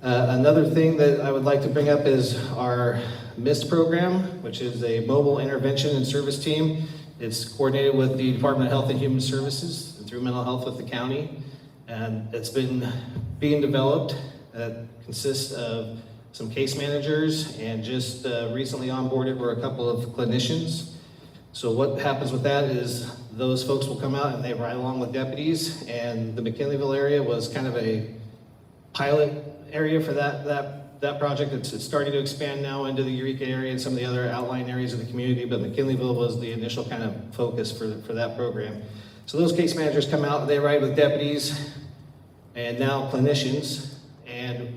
Another thing that I would like to bring up is our MIST program, which is a mobile intervention and service team. It's coordinated with the Department of Health and Human Services and through mental health with the county. And it's been being developed. It consists of some case managers, and just recently onboarded were a couple of clinicians. So what happens with that is those folks will come out and they ride along with deputies, and the McKinleyville area was kind of a pilot area for that project. It's starting to expand now into the Eureka area and some of the other outlying areas of the community, but McKinleyville was the initial kind of focus for that program. So those case managers come out, they ride with deputies and now clinicians, and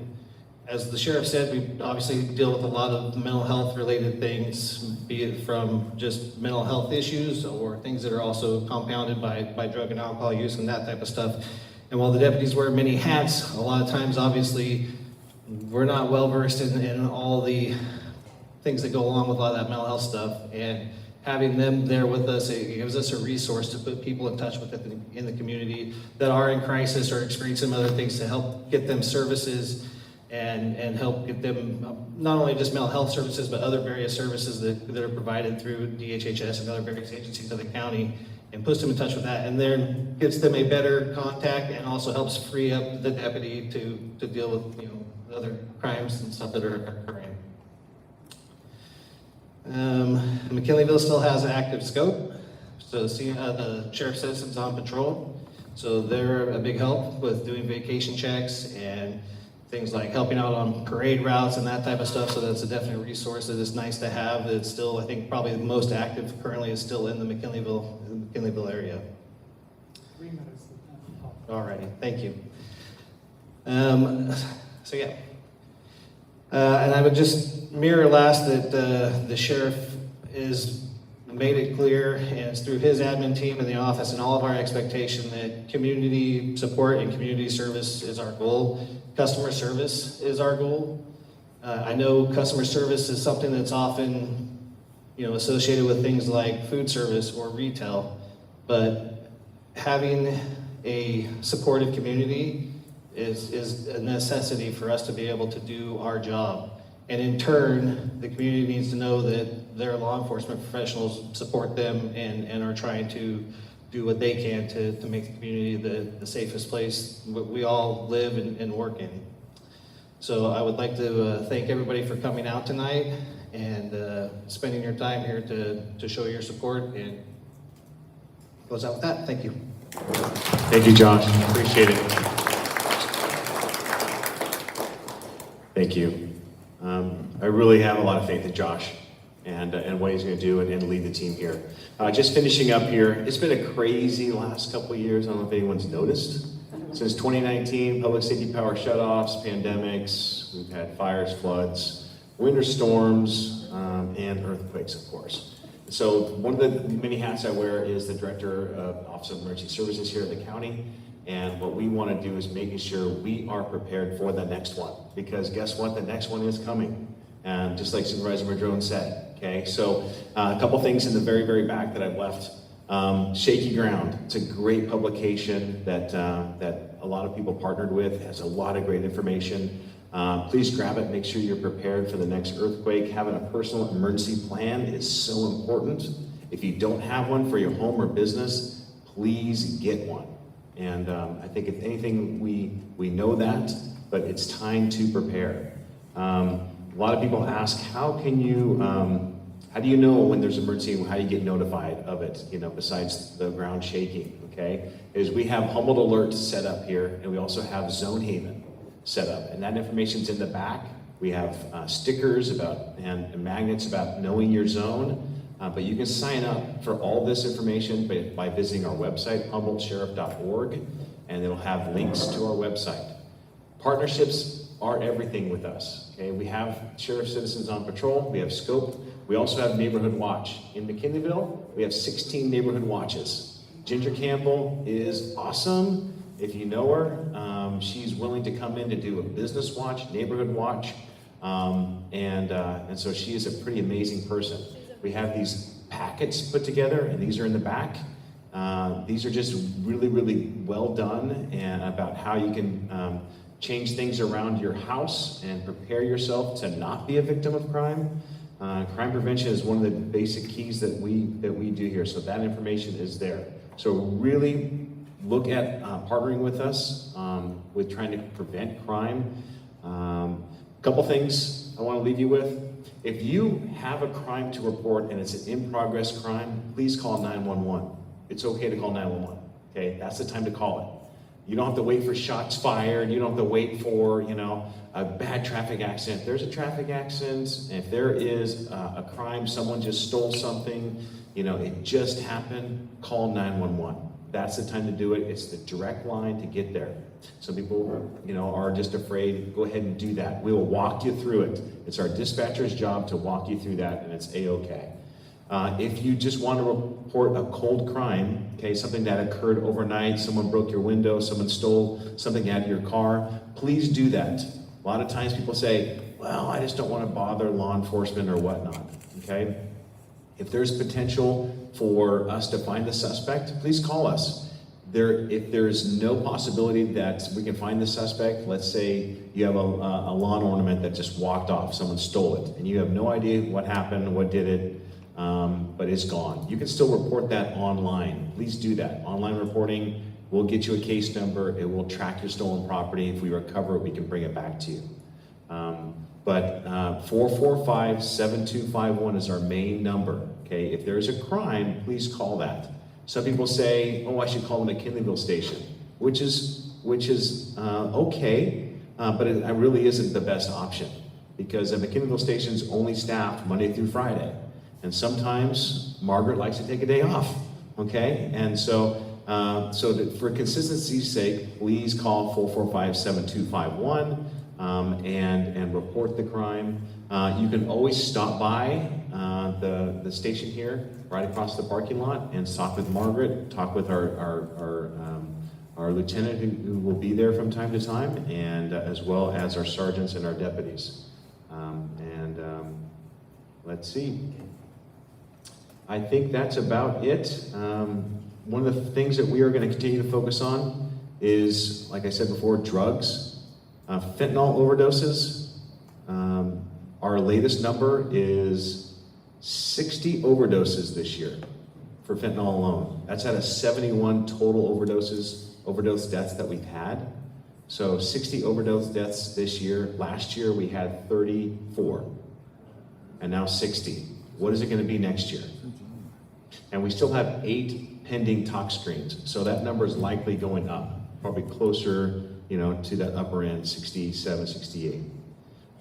as the sheriff said, we obviously deal with a lot of mental health related things, be it from just mental health issues or things that are also compounded by drug and alcohol use and that type of stuff. And while the deputies wear many hats, a lot of times obviously we're not well versed in all the things that go along with a lot of that mental health stuff. And having them there with us, it gives us a resource to put people in touch with in the community that are in crisis or experiencing other things to help get them services and help get them not only just mental health services, but other various services that are provided through DHHS and other various agencies of the county, and puts them in touch with that, and then gets them a better contact and also helps free up the deputy to deal with other crimes and stuff that are occurring. McKinleyville still has an active scope, so the sheriff's citizens on patrol, so they're a big help with doing vacation checks and things like helping out on parade routes and that type of stuff. So that's a definite resource that is nice to have. It's still, I think, probably the most active currently is still in the McKinleyville area. 3 minutes. Alrighty, thank you. So yeah, and I would just mirror last that the sheriff is made it clear, and it's through his admin team in the office and all of our expectation that community support and community service is our goal. Customer service is our goal. I know customer service is something that's often, associated with things like food service or retail, but having a supportive community is a necessity for us to be able to do our job. And in turn, the community needs to know that their law enforcement professionals support them and are trying to do what they can to make the community the safest place we all live and work in. So I would like to thank everybody for coming out tonight and spending your time here to show your support, and close out with that. Thank you. Thank you, Josh. Appreciate it. Thank you. I really have a lot of faith in Josh. and what he's going to do and lead the team here. Just finishing up here, it's been a crazy last couple of years. I don't know if anyone's noticed. Since 2019, public safety power shutoffs, pandemics, we've had fires, floods, winter storms, and earthquakes, of course. So one of the many hats I wear is the Director of Office of Emergency Services here at the county. And what we want to do is making sure we are prepared for the next one. Because guess what? The next one is coming. And just like Supervisor Madrone said, okay? So a couple things in the very, very back that I've left. Shaky Ground. It's a great publication that a lot of people partnered with. It has a lot of great information. Please grab it. Make sure you're prepared for the next earthquake. Having a personal emergency plan is so important. If you don't have one for your home or business, please get one. And I think if anything, we know that, but it's time to prepare. A lot of people ask, how do you know when there's an emergency and how do you get notified of it, besides the ground shaking, okay? Is we have Humboldt Alert set up here, and we also have Zone Haven set up, and that information's in the back. We have stickers and magnets about knowing your zone, but you can sign up for all this information by visiting our website, humboldtsheriff.org, and it'll have links to our website. Partnerships are everything with us, okay? We have Sheriff Citizens on Patrol, we have Scope, we also have Neighborhood Watch. In McKinleyville, we have 16 neighborhood watches. Ginger Campbell is awesome. If you know her, she's willing to come in to do a business watch, neighborhood watch, and so she is a pretty amazing person. We have these packets put together, and these are in the back. These are just really, really well done and about how you can change things around your house and prepare yourself to not be a victim of crime. Crime prevention is one of the basic keys that we do here, so that information is there. So really look at partnering with us with trying to prevent crime. A couple things I want to leave you with. If you have a crime to report and it's an in-progress crime, please call 911. It's okay to call 911, okay? That's the time to call it. You don't have to wait for shots fired. You don't have to wait for, a bad traffic accident. If there's a traffic accident, if there is a crime, someone just stole something, it just happened, call 911. That's the time to do it. It's the direct line to get there. Some people, are just afraid. Go ahead and do that. We will walk you through it. It's our dispatcher's job to walk you through that, and it's A-okay. If you just want to report a cold crime, okay, something that occurred overnight, someone broke your window, someone stole something out of your car, please do that. A lot of times people say, well, I just don't want to bother law enforcement or whatnot, okay? If there's potential for us to find the suspect, please call us. If there's no possibility that we can find the suspect, let's say you have a lawn ornament that just walked off, someone stole it, and you have no idea what happened, what did it, but it's gone. You can still report that online. Please do that. Online reporting will get you a case number. It will track your stolen property. If we recover it, we can bring it back to you. But 445-7251 is our main number. Okay, if there's a crime, please call that. Some people say, "Oh, I should call the McKinleyville station," which is okay, but it really isn't the best option because the McKinleyville station is only staffed Monday through Friday. And sometimes Margaret likes to take a day off, okay? And so for consistency's sake, please call 445-7251 and report the crime. You can always stop by the station here, right across the parking lot, and talk with Margaret, talk with our lieutenant who will be there from time to time, and as well as our sergeants and our deputies. Let's see. I think that's about it. One of the things that we are going to continue to focus on is, like I said before, drugs. Fentanyl overdoses. Our latest number is 60 overdoses this year for fentanyl alone. That's out of 71 total overdose deaths that we've had. So 60 overdose deaths this year. Last year we had 34, and now 60. What is it going to be next year? And we still have 8 pending tox screens. So that number is likely going up, probably closer, to that upper end, 67, 68.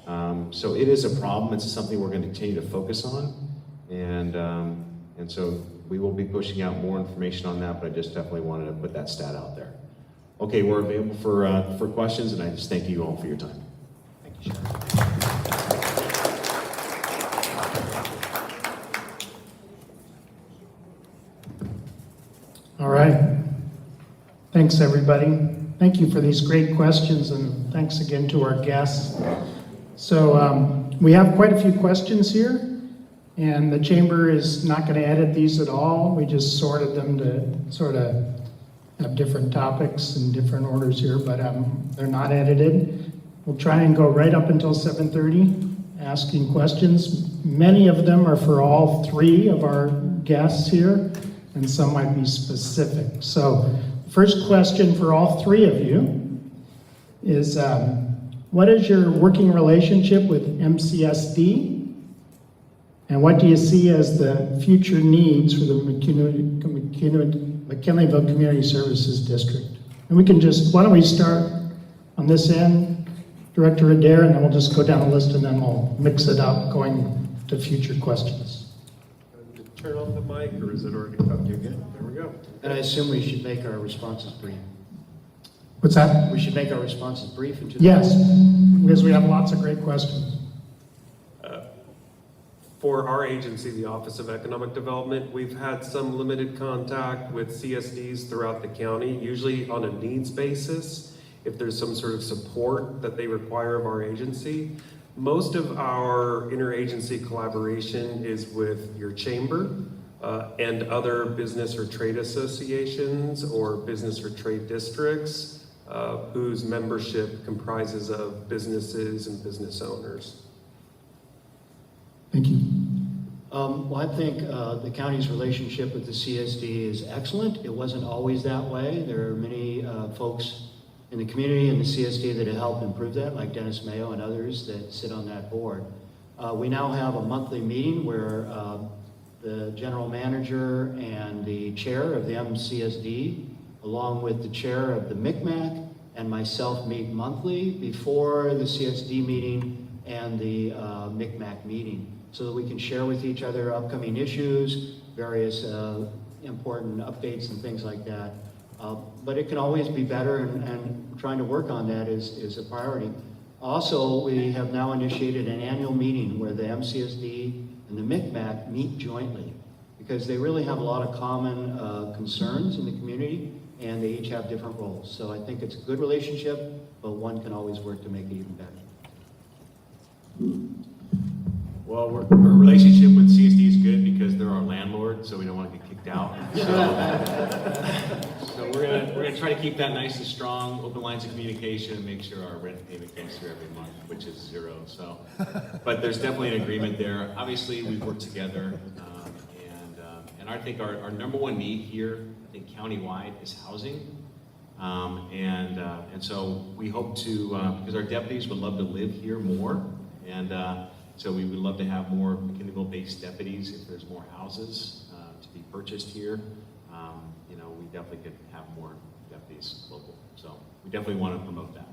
So it is a problem. It's something we're going to continue to focus on, and so we will be pushing out more information on that. But I just definitely wanted to put that stat out there. Okay, we're available for questions, and I just thank you all for your time. Thank you, Sharon. All right. Thanks, everybody. Thank you for these great questions, and thanks again to our guests. So we have quite a few questions here, and the chamber is not going to edit these at all. We just sorted them to sort of have different topics and different orders here, but they're not edited. We'll try and go right up until 7:30 asking questions. Many of them are for all three of our guests here, and some might be specific. So first question for all three of you is, what is your working relationship with MCSD? And what do you see as the future needs for the McKinleyville Community Services District? And we can just, why don't we start on this end, Director Adair, and then we'll just go down the list and then we'll mix it up going to future questions. Turn on the mic, or is it already up? You're good. There we go. And I assume we should make our responses brief. What's that? We should make our responses brief and to the Yes, because we have lots of great questions. For our agency, the Office of Economic Development, we've had some limited contact with CSDs throughout the county, usually on a needs basis, if there's some sort of support that they require of our agency. Most of our interagency collaboration is with your chamber and other business or trade associations or business or trade districts whose membership comprises of businesses and business owners. Thank you. Well, I think the county's relationship with the CSD is excellent. It wasn't always that way. There are many folks in the community and the CSD that have helped improve that, like Dennis Mayo and others that sit on that board. We now have a monthly meeting where the general manager and the chair of the MCSD, along with the chair of the MCMAC and myself, meet monthly before the CSD meeting and the MCMAC meeting, so that we can share with each other upcoming issues, various important updates and things like that. But it can always be better, and trying to work on that is a priority. Also, we have now initiated an annual meeting where the MCSD and the MCMAC meet jointly, because they really have a lot of common concerns in the community, and they each have different roles. So I think it's a good relationship, but one can always work to make it even better. Well, our relationship with CSD is good because they're our landlord, so we don't want to get kicked out. So we're gonna try to keep that nice and strong, open lines of communication, and make sure our rent payment comes through every month, which is zero. So, but there's definitely an agreement there. Obviously, we've worked together, and I think our number one need here, I think countywide, is housing. And so we hope to, because our deputies would love to live here more, and so we would love to have more McKinleyville-based deputies if there's more houses to be purchased here. You know, we definitely could have more deputies local. So we definitely want to promote that.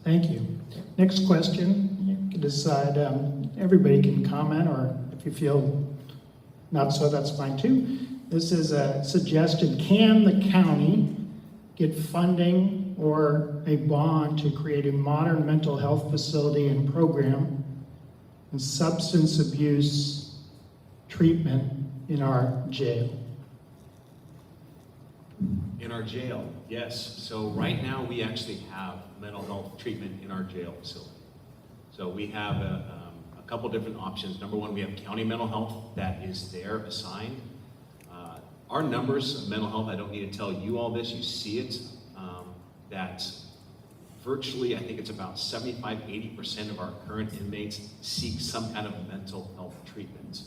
Thank you. Next question, you can decide, everybody can comment, or if you feel not so, that's fine too. This is a suggestion: can the county get funding or a bond to create a modern mental health facility and program and substance abuse treatment in our jail? In our jail, yes. So right now we actually have mental health treatment in our jail facility. So we have a couple different options. Number one, we have county mental health that is there assigned. Our numbers of mental health, I don't need to tell you all this, you see it, that virtually, I think it's about 75–80% of our current inmates seek some kind of mental health treatment.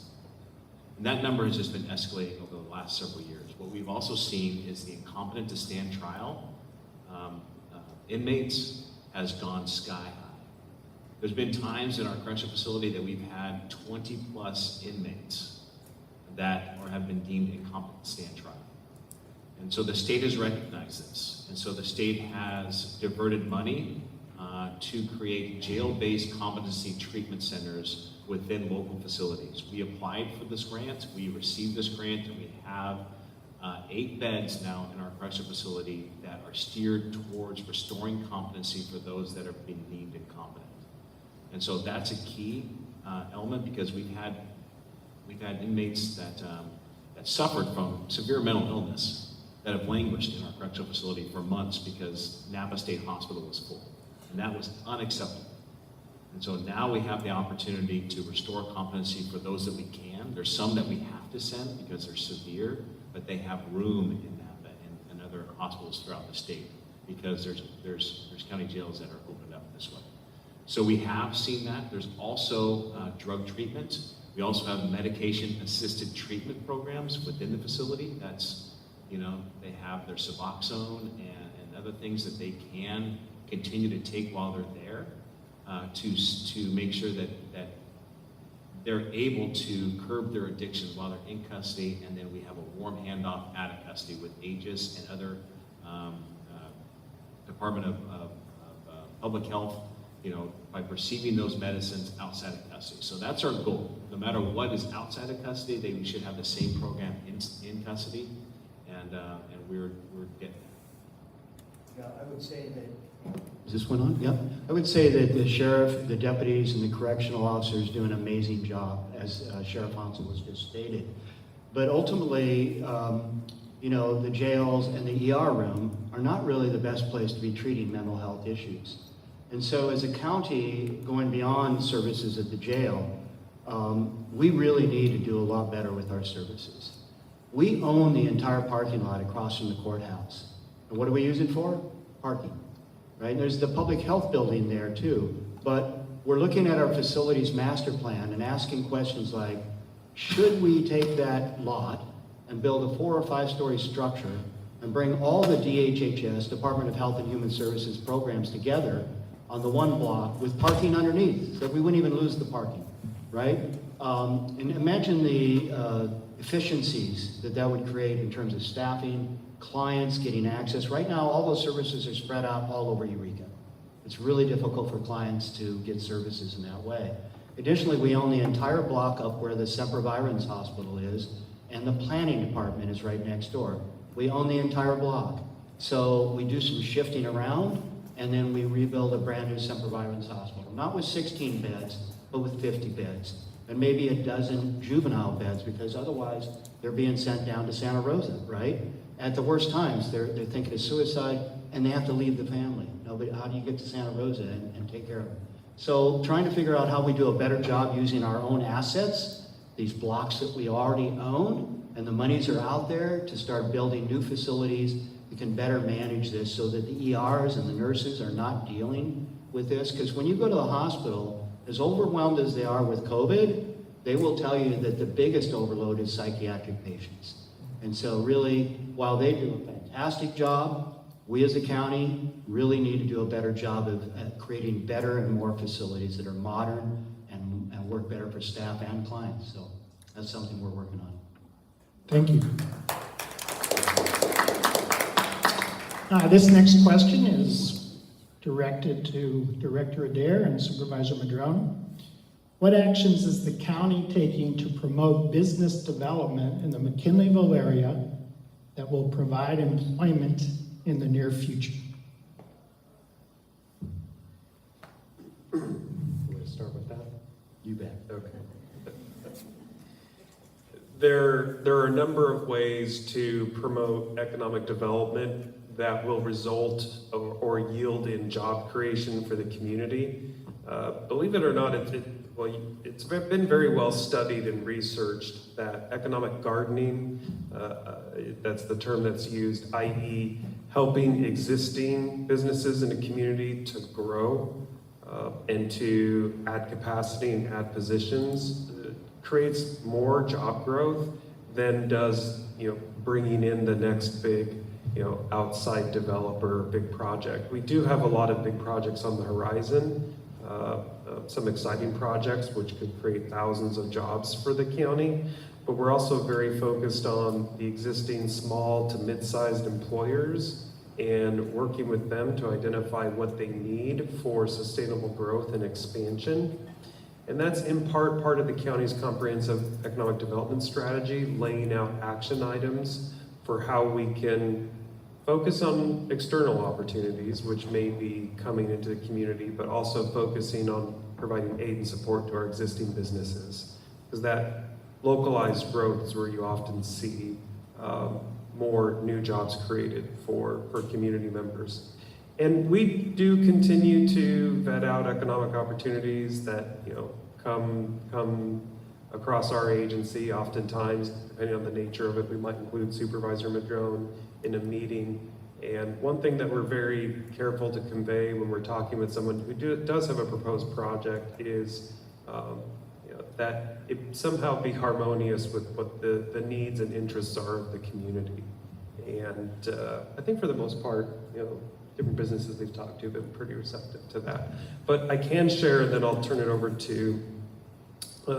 And that number has just been escalating over the last several years. What we've also seen is the incompetent to stand trial inmates has gone sky high. There's been times in our correctional facility that we've had 20+ inmates that have been deemed incompetent to stand trial. And so the state has recognized this. And so the state has diverted money to create jail-based competency treatment centers within local facilities. We applied for this grant, we received this grant, and we have 8 beds now in our correctional facility that are steered towards restoring competency for those that are being deemed incompetent. And so that's a key element, because we've had inmates that suffered from severe mental illness that have languished in our correctional facility for months because Napa State Hospital was full, and that was unacceptable. And so now we have the opportunity to restore competency for those that we can. There's some that we have to send because they're severe, but they have room in Napa and other hospitals throughout the state, because there's county jails that are opened up this way. So we have seen that. There's also drug treatment. We also have medication-assisted treatment programs within the facility. That's, they have their Suboxone and other things that they can continue to take while they're there to make sure that they're able to curb their addictions while they're in custody. And then we have a warm handoff out of custody with Aegis and other Department of Public Health, by receiving those medicines outside of custody. So that's our goal. No matter what is outside of custody, we should have the same program in custody, and we're getting there. Yeah, I would say that. Is this one on? Yep. I would say that the sheriff, the deputies, and the correctional officers do an amazing job, as Sheriff Hansel was just stated. But ultimately, the jails and the ER room are not really the best place to be treating mental health issues. And so as a county, going beyond services at the jail, we really need to do a lot better with our services. We own the entire parking lot across from the courthouse. And what do we use it for? Parking, right? And there's the public health building there too. But we're looking at our facilities master plan and asking questions like, should we take that lot and build a 4 or 5 story structure and bring all the DHHS, Department of Health and Human Services programs together on the one block with parking underneath, so we wouldn't even lose the parking, right? And imagine the efficiencies that would create in terms of staffing, clients getting access. Right now, all those services are spread out all over Eureka. It's really difficult for clients to get services in that way. Additionally, we own the entire block up where the Semper Virens Hospital is, and the planning department is right next door. We own the entire block. So we do some shifting around, and then we rebuild a brand new Semper Virens Hospital. Not with 16 beds, but with 50 beds. And maybe a dozen juvenile beds, because otherwise they're being sent down to Santa Rosa, right? At the worst times, they're thinking of suicide, and they have to leave the family. How do you get to Santa Rosa and take care of them? So trying to figure out how we do a better job using our own assets, these blocks that we already own, and the monies are out there to start building new facilities. We can better manage this so that the ERs and the nurses are not dealing with this. Because when you go to the hospital, as overwhelmed as they are with COVID, they will tell you that the biggest overload is psychiatric patients. And so really, while they do a fantastic job, we as a county really need to do a better job of creating better and more facilities that are modern and work better for staff and clients. So that's something we're working on. Thank you. This next question is directed to Director Adair and Supervisor Madrone. What actions is the county taking to promote business development in the McKinleyville area that will provide employment in the near future? Want to start with that? You bet. Okay. There are a number of ways to promote economic development that will result or yield in job creation for the community. Believe it or not, it's been very well studied and researched that economic gardening, that's the term that's used, i.e. helping existing businesses in a community to grow and to add capacity and add positions, creates more job growth than does bringing in the next big outside developer, big project. We do have a lot of big projects on the horizon, some exciting projects which could create thousands of jobs for the county, but we're also very focused on the existing small to mid-sized employers and working with them to identify what they need for sustainable growth and expansion. And that's in part of the county's comprehensive economic development strategy, laying out action items for how we can focus on external opportunities, which may be coming into the community, but also focusing on providing aid and support to our existing businesses. Because that localized growth is where you often see more new jobs created for community members. And we do continue to vet out economic opportunities that, you know, come across our agency. Oftentimes, depending on the nature of it, we might include Supervisor Madrone in a meeting. And one thing that we're very careful to convey when we're talking with someone who does have a proposed project is you know, that it somehow be harmonious with what the needs and interests are of the community. And I think for the most part, you know, different businesses we've talked to have been pretty receptive to that. But I can share, and then I'll turn it over to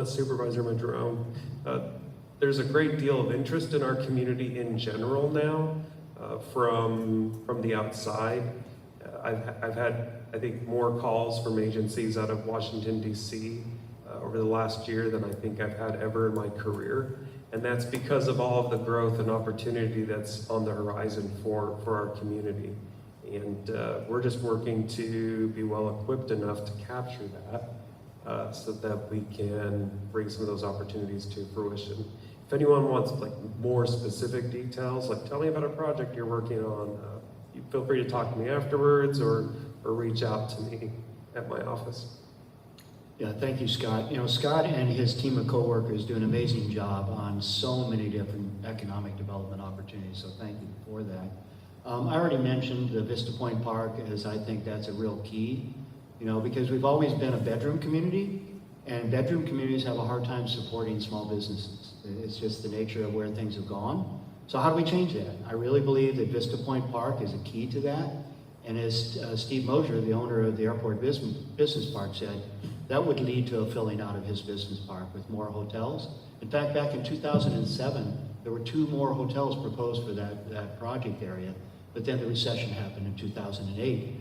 Supervisor Madrone. There's a great deal of interest in our community in general now from the outside. I've had, I think, more calls from agencies out of Washington, D.C. Over the last year than I think I've had ever in my career. And that's because of all of the growth and opportunity that's on the horizon for our community. And we're just working to be well equipped enough to capture that so that we can bring some of those opportunities to fruition. If anyone wants like more specific details, like tell me about a project you're working on, you feel free to talk to me afterwards or reach out to me at my office. Yeah, thank you, Scott. You know, Scott and his team of coworkers do an amazing job on so many different economic development opportunities, so thank you for that. I already mentioned the Vista Point Park, as I think that's a real key, you know, because we've always been a bedroom community, and bedroom communities have a hard time supporting small businesses. It's just the nature of where things have gone. So how do we change that? I really believe that Vista Point Park is a key to that. And as Steve Mosier, the owner of the Airport Business Park, said, that would lead to a filling out of his business park with more hotels. In fact, back in 2007, there were 2 more hotels proposed for that project area, but then the recession happened in 2008.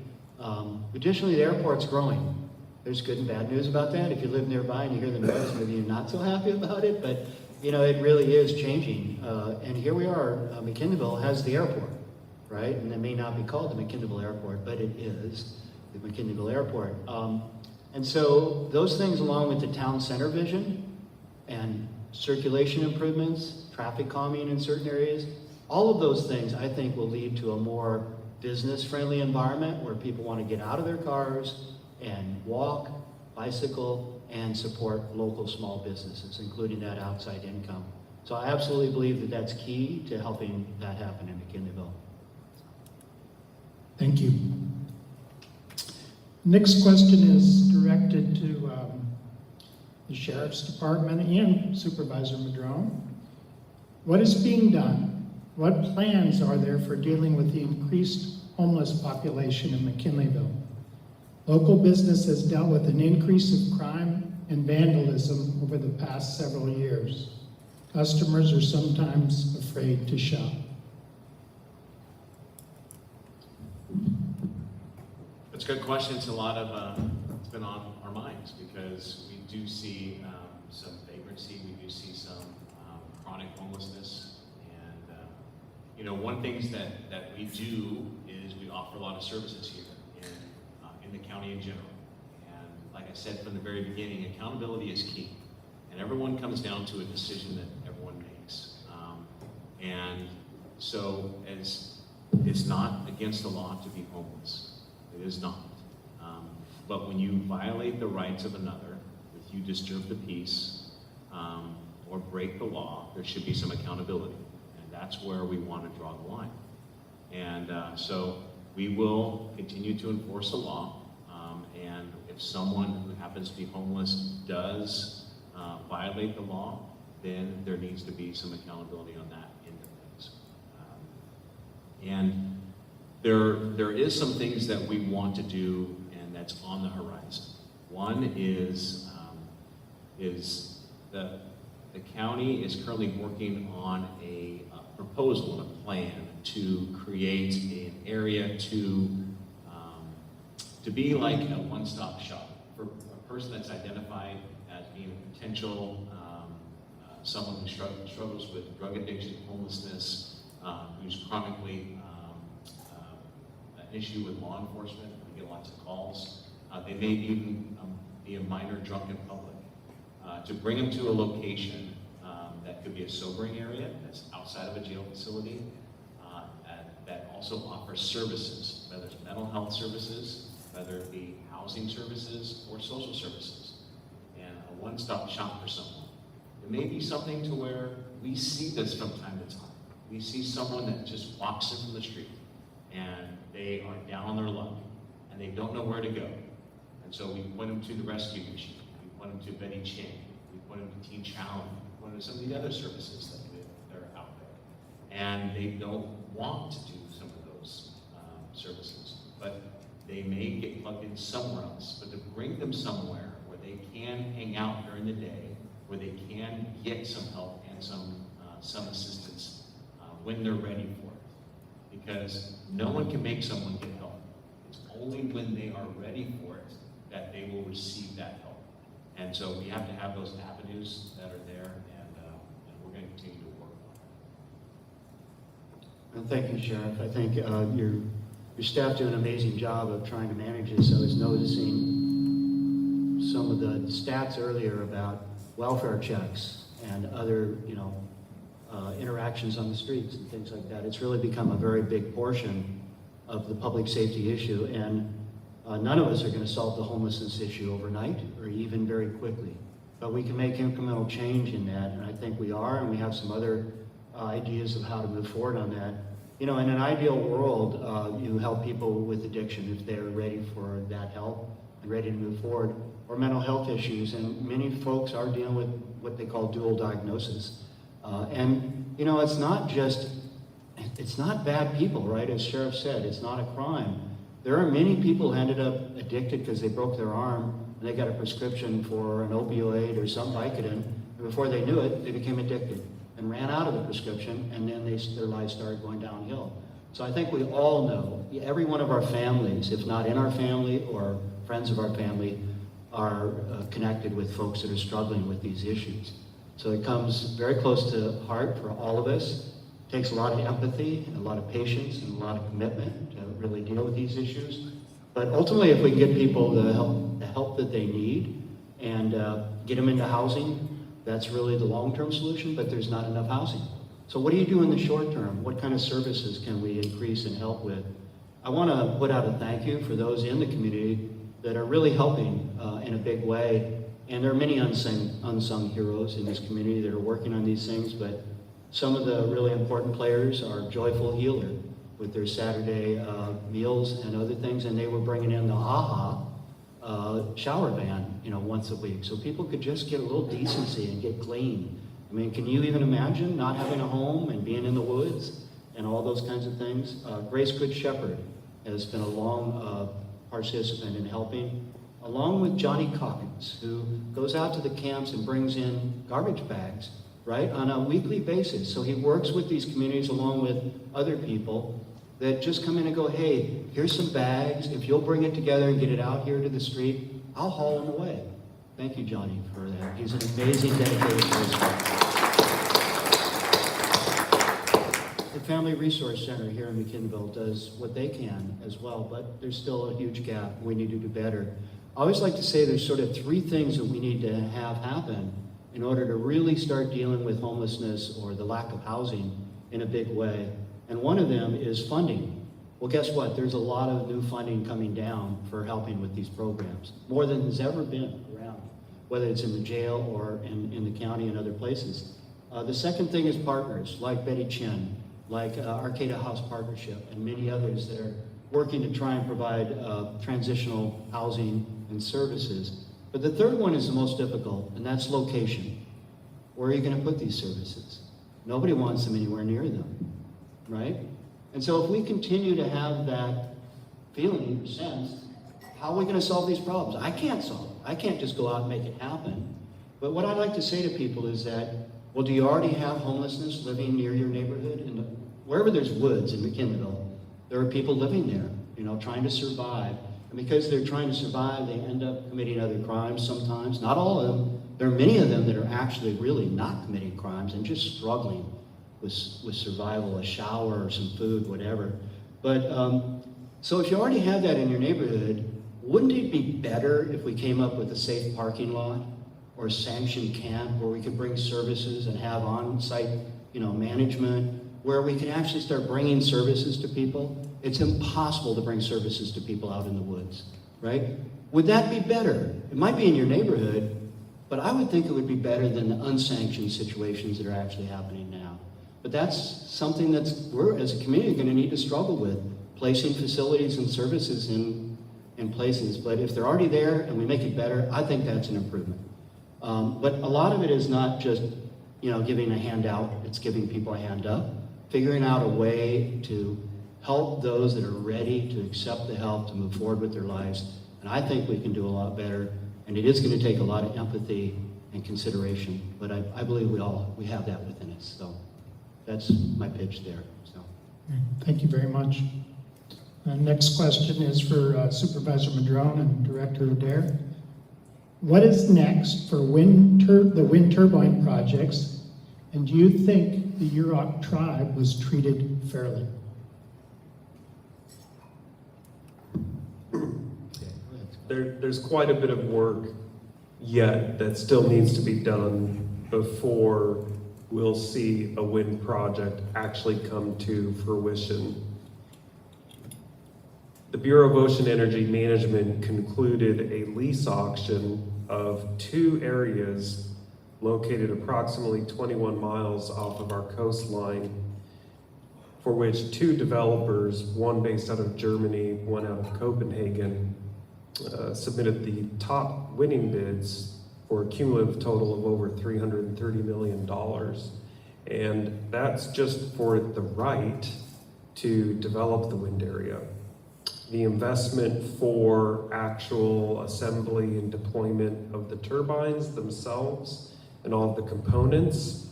Additionally, the airport's growing. There's good and bad news about that. If you live nearby and you hear the noise, maybe you're not so happy about it, but you know, it really is changing. And here we are, McKinleyville has the airport, right? And it may not be called the McKinleyville Airport, but it is the McKinleyville Airport. And so those things, along with the town center vision and circulation improvements, traffic calming in certain areas, all of those things I think will lead to a more business-friendly environment where people want to get out of their cars and walk, bicycle, and support local small businesses, including that outside income. So I absolutely believe that that's key to helping that happen in McKinleyville. Thank you. Next question is directed to the Sheriff's Department and Supervisor Madrone. What is being done? What plans are there for dealing with the increased homeless population in McKinleyville? Local business has dealt with an increase of crime and vandalism over the past several years. Customers are sometimes afraid to shop. That's a good question. It's a lot of, it's been on our minds because we do see some vagrancy, we do see some chronic homelessness. And, you know, one thing that we do is we offer a lot of services here in the county in general. And like I said from the very beginning, accountability is key. And everyone comes down to a decision that everyone makes. And so as it's not against the law to be homeless. It is not. But when you violate the rights of another, if you disturb the peace or break the law, there should be some accountability. And that's where we want to draw the line. And so we will continue to enforce the law. And if someone who happens to be homeless does violate the law, then there needs to be some accountability on that end of things. And there is some things that we want to do, and that's on the horizon. One is the county is currently working on a proposal and a plan to create an area to be like a one-stop shop for a person that's identified as being a potential someone who struggles with drug addiction, homelessness, who's chronically an issue with law enforcement. We get lots of calls. They may even be a minor drunk in public. To bring them to a location that could be a sobering area that's outside of a jail facility, that also offers services, whether it's mental health services, whether it be housing services or social services, and a one-stop shop for someone. It may be something to where we see this from time to time. We see someone that just walks in from the street and they are down on their luck and they don't know where to go. And so we point them to the rescue mission. We point them to Betty Ching. We point them to Teen Challenge. We point them to some of the other services that are out there. And they don't want to do some of those services, but they may get plugged in somewhere else. But to bring them somewhere where they can hang out during the day, where they can get some help and some assistance when they're ready for it. Because no one can make someone get help. It's only when they are ready for it that they will receive that help. And so we have to have those avenues that are there, and we're going to continue to work on it. Well, thank you, Sheriff. I think your staff do an amazing job of trying to manage this. I was noticing some of the stats earlier about welfare checks and other, interactions on the streets and things like that. It's really become a very big portion of the public safety issue, and none of us are going to solve the homelessness issue overnight or even very quickly. But we can make incremental change in that, and I think we are, and we have some other ideas of how to move forward on that. In an ideal world, you help people with addiction if they're ready for that help and ready to move forward, or mental health issues, and many folks are dealing with what they call dual diagnosis. It's not bad people, right? As Sheriff said, it's not a crime. There are many people who ended up addicted because they broke their arm and they got a prescription for an opioid or some Vicodin, and before they knew it, they became addicted and ran out of the prescription, and then their lives started going downhill. So I think we all know, every one of our families, if not in our family or friends of our family, are connected with folks that are struggling with these issues. So it comes very close to heart for all of us. It takes a lot of empathy, a lot of patience, and a lot of commitment to really deal with these issues. But ultimately, if we can get people the help that they need and get them into housing, that's really the long-term solution, but there's not enough housing. So what do you do in the short term? What kind of services can we increase and help with? I want to put out a thank you for those in the community that are really helping in a big way. And there are many unsung heroes in this community that are working on these things, but some of the really important players are Joyful Healer with their Saturday meals and other things, and they were bringing in the AHA shower van, once a week, so people could just get a little decency and get clean. I mean, can you even imagine not having a home and being in the woods and all those kinds of things? Grace Good Shepherd has been a long participant in helping, along with Johnny Calkins, who goes out to the camps and brings in garbage bags, right, on a weekly basis. So he works with these communities along with other people that just come in and go, hey, here's some bags. If you'll bring it together and get it out here to the street, I'll haul them away. Thank you, Johnny, for that. He's an amazing, dedicated person. The Family Resource Center here in McKinleyville does what they can as well, but there's still a huge gap. We need to do better. I always like to say there's sort of three things that we need to have happen in order to really start dealing with homelessness or the lack of housing in a big way. And one of them is funding. Well, guess what? There's a lot of new funding coming down for helping with these programs, more than has ever been around, whether it's in the jail or in the county and other places. The second thing is partners, like Betty Chin, like Arcata House Partnership, and many others that are working to try and provide transitional housing and services. But the third one is the most difficult, and that's location. Where are you going to put these services? Nobody wants them anywhere near them, right? And so if we continue to have that feeling or sense, how are we going to solve these problems? I can't solve it. I can't just go out and make it happen. But what I'd like to say to people is that, well, do you already have homelessness living near your neighborhood wherever there's woods in McKinleyville, there are people living there, trying to survive. And because they're trying to survive, they end up committing other crimes sometimes. Not all of them. There are many of them that are actually really not committing crimes and just struggling with survival, a shower or some food, whatever. But so if you already have that in your neighborhood, wouldn't it be better if we came up with a safe parking lot or a sanctioned camp where we could bring services and have on-site, management, where we could actually start bringing services to people? It's impossible to bring services to people out in the woods, right? Would that be better? It might be in your neighborhood, but I would think it would be better than the unsanctioned situations that are actually happening now. But that's something we're, as a community, going to need to struggle with, placing facilities and services in places. But if they're already there and we make it better, I think that's an improvement. But a lot of it is not just, giving a handout. It's giving people a hand up, figuring out a way to help those that are ready to accept the help to move forward with their lives. And I think we can do a lot better. And it is going to take a lot of empathy and consideration. But I believe we have that within us. So that's my pitch there. So. Thank you very much. Next question is for Supervisor Madrone and Director Adair. What is next for the wind turbine projects, and do you think the Yurok tribe was treated fairly? There's quite a bit of work yet that still needs to be done before we'll see a wind project actually come to fruition. The Bureau of Ocean Energy Management concluded a lease auction of 2 areas located approximately 21 miles off of our coastline, for which 2 developers, one based out of Germany, one out of Copenhagen, submitted the top winning bids for a cumulative total of over $330 million. And that's just for the right to develop the wind area. The investment for actual assembly and deployment of the turbines themselves and all of the components,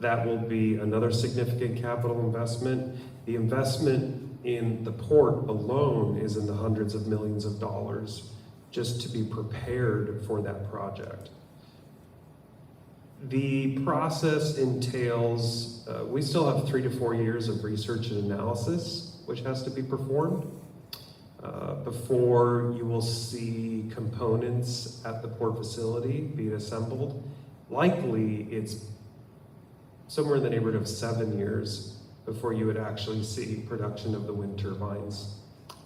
that will be another significant capital investment. The investment in the port alone is in the hundreds of millions of dollars just to be prepared for that project. The process entails, we still have 3 to 4 years of research and analysis which has to be performed before you will see components at the port facility be assembled. Likely it's somewhere in the neighborhood of 7 years before you would actually see production of the wind turbines.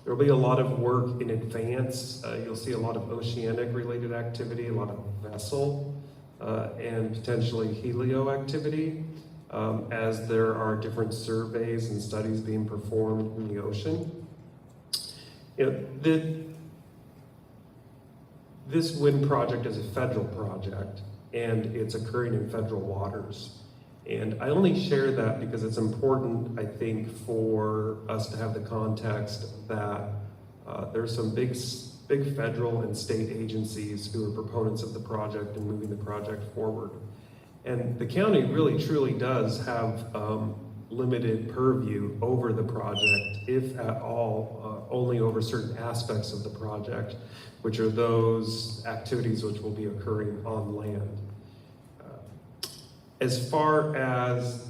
There will be a lot of work in advance. You'll see a lot of oceanic related activity, a lot of vessel and potentially helio activity as there are different surveys and studies being performed in the ocean. This wind project is a federal project and it's occurring in federal waters. And I only share that because it's important, I think, for us to have the context that there's some big federal and state agencies who are proponents of the project and moving the project forward. And the county really truly does have limited purview over the project, if at all, only over certain aspects of the project, which are those activities which will be occurring on land. As far as,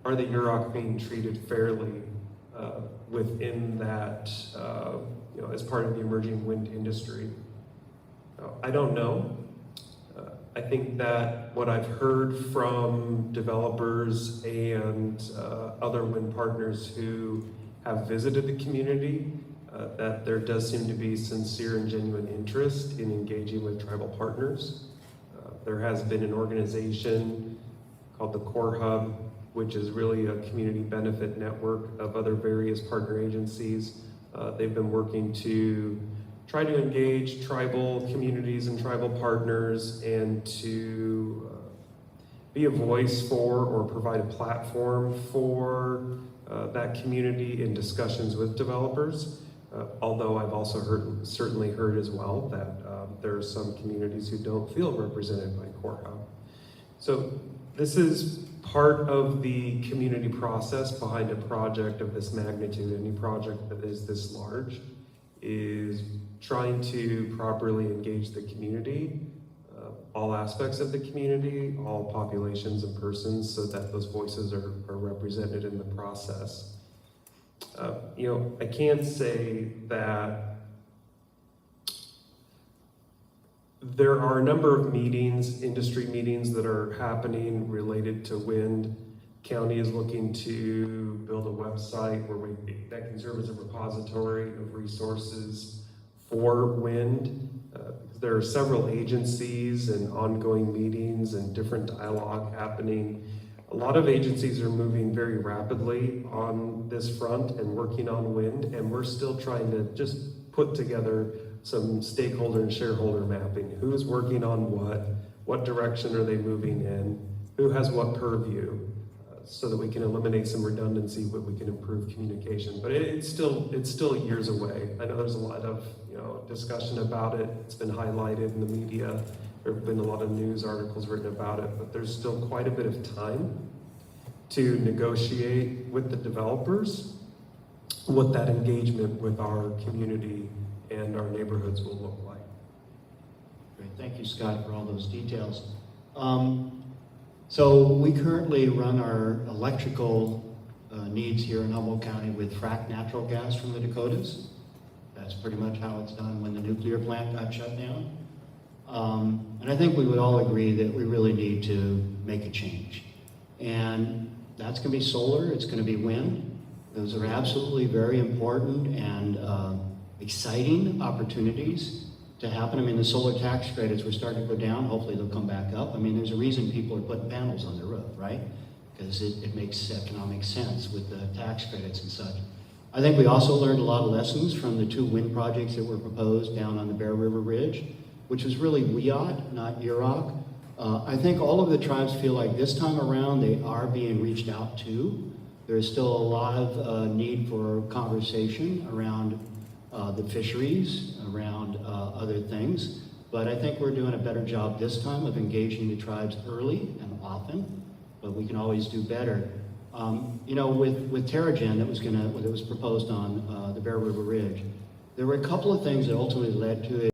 are the Yurok being treated fairly within that, as part of the emerging wind industry? I don't know. I think that what I've heard from developers and other wind partners who have visited the community, that there does seem to be sincere and genuine interest in engaging with tribal partners. There has been an organization called the Core Hub, which is really a community benefit network of other various partner agencies. They've been working to try to engage tribal communities and tribal partners and to be a voice for or provide a platform for that community in discussions with developers. Although I've also certainly heard as well that there are some communities who don't feel represented by Core Hub. So this is part of the community process behind a project of this magnitude, any project that is this large, is trying to properly engage the community, all aspects of the community, all populations and persons, so that those voices are represented in the process. I can say that there are a number of meetings, industry meetings that are happening related to wind. County is looking to build a website that can serve as a repository of resources for wind. There are several agencies and ongoing meetings and different dialogue happening. A lot of agencies are moving very rapidly on this front and working on wind, and we're still trying to just put together some stakeholder and shareholder mapping. Who's working on what direction are they moving in, who has what purview, so that we can eliminate some redundancy, but we can improve communication. But it's still years away. I know there's a lot of discussion about it. It's been highlighted in the media. There have been a lot of news articles written about it, but there's still quite a bit of time to negotiate with the developers what that engagement with our community and our neighborhoods will look like. Great. Thank you, Scott, for all those details. So we currently run our electrical needs here in Humboldt County with fracked natural gas from the Dakotas. That's pretty much how it's done when the nuclear plant got shut down. And I think we would all agree that we really need to make a change. And that's going to be solar, it's going to be wind. Those are absolutely very important and exciting opportunities to happen. I mean, the solar tax credits were starting to go down. Hopefully they'll come back up. I mean, there's a reason people are putting panels on their roof, right? Because it makes economic sense with the tax credits and such. I think we also learned a lot of lessons from the 2 wind projects that were proposed down on the Bear River Ridge, which was really WEOT, not UROC. I think all of the tribes feel like this time around they are being reached out to. There's still a lot of need for conversation around the fisheries, around other things. But I think we're doing a better job this time of engaging the tribes early and often, but we can always do better. With Terragen that was proposed on the Bear River Ridge, there were a couple of things that ultimately led to it.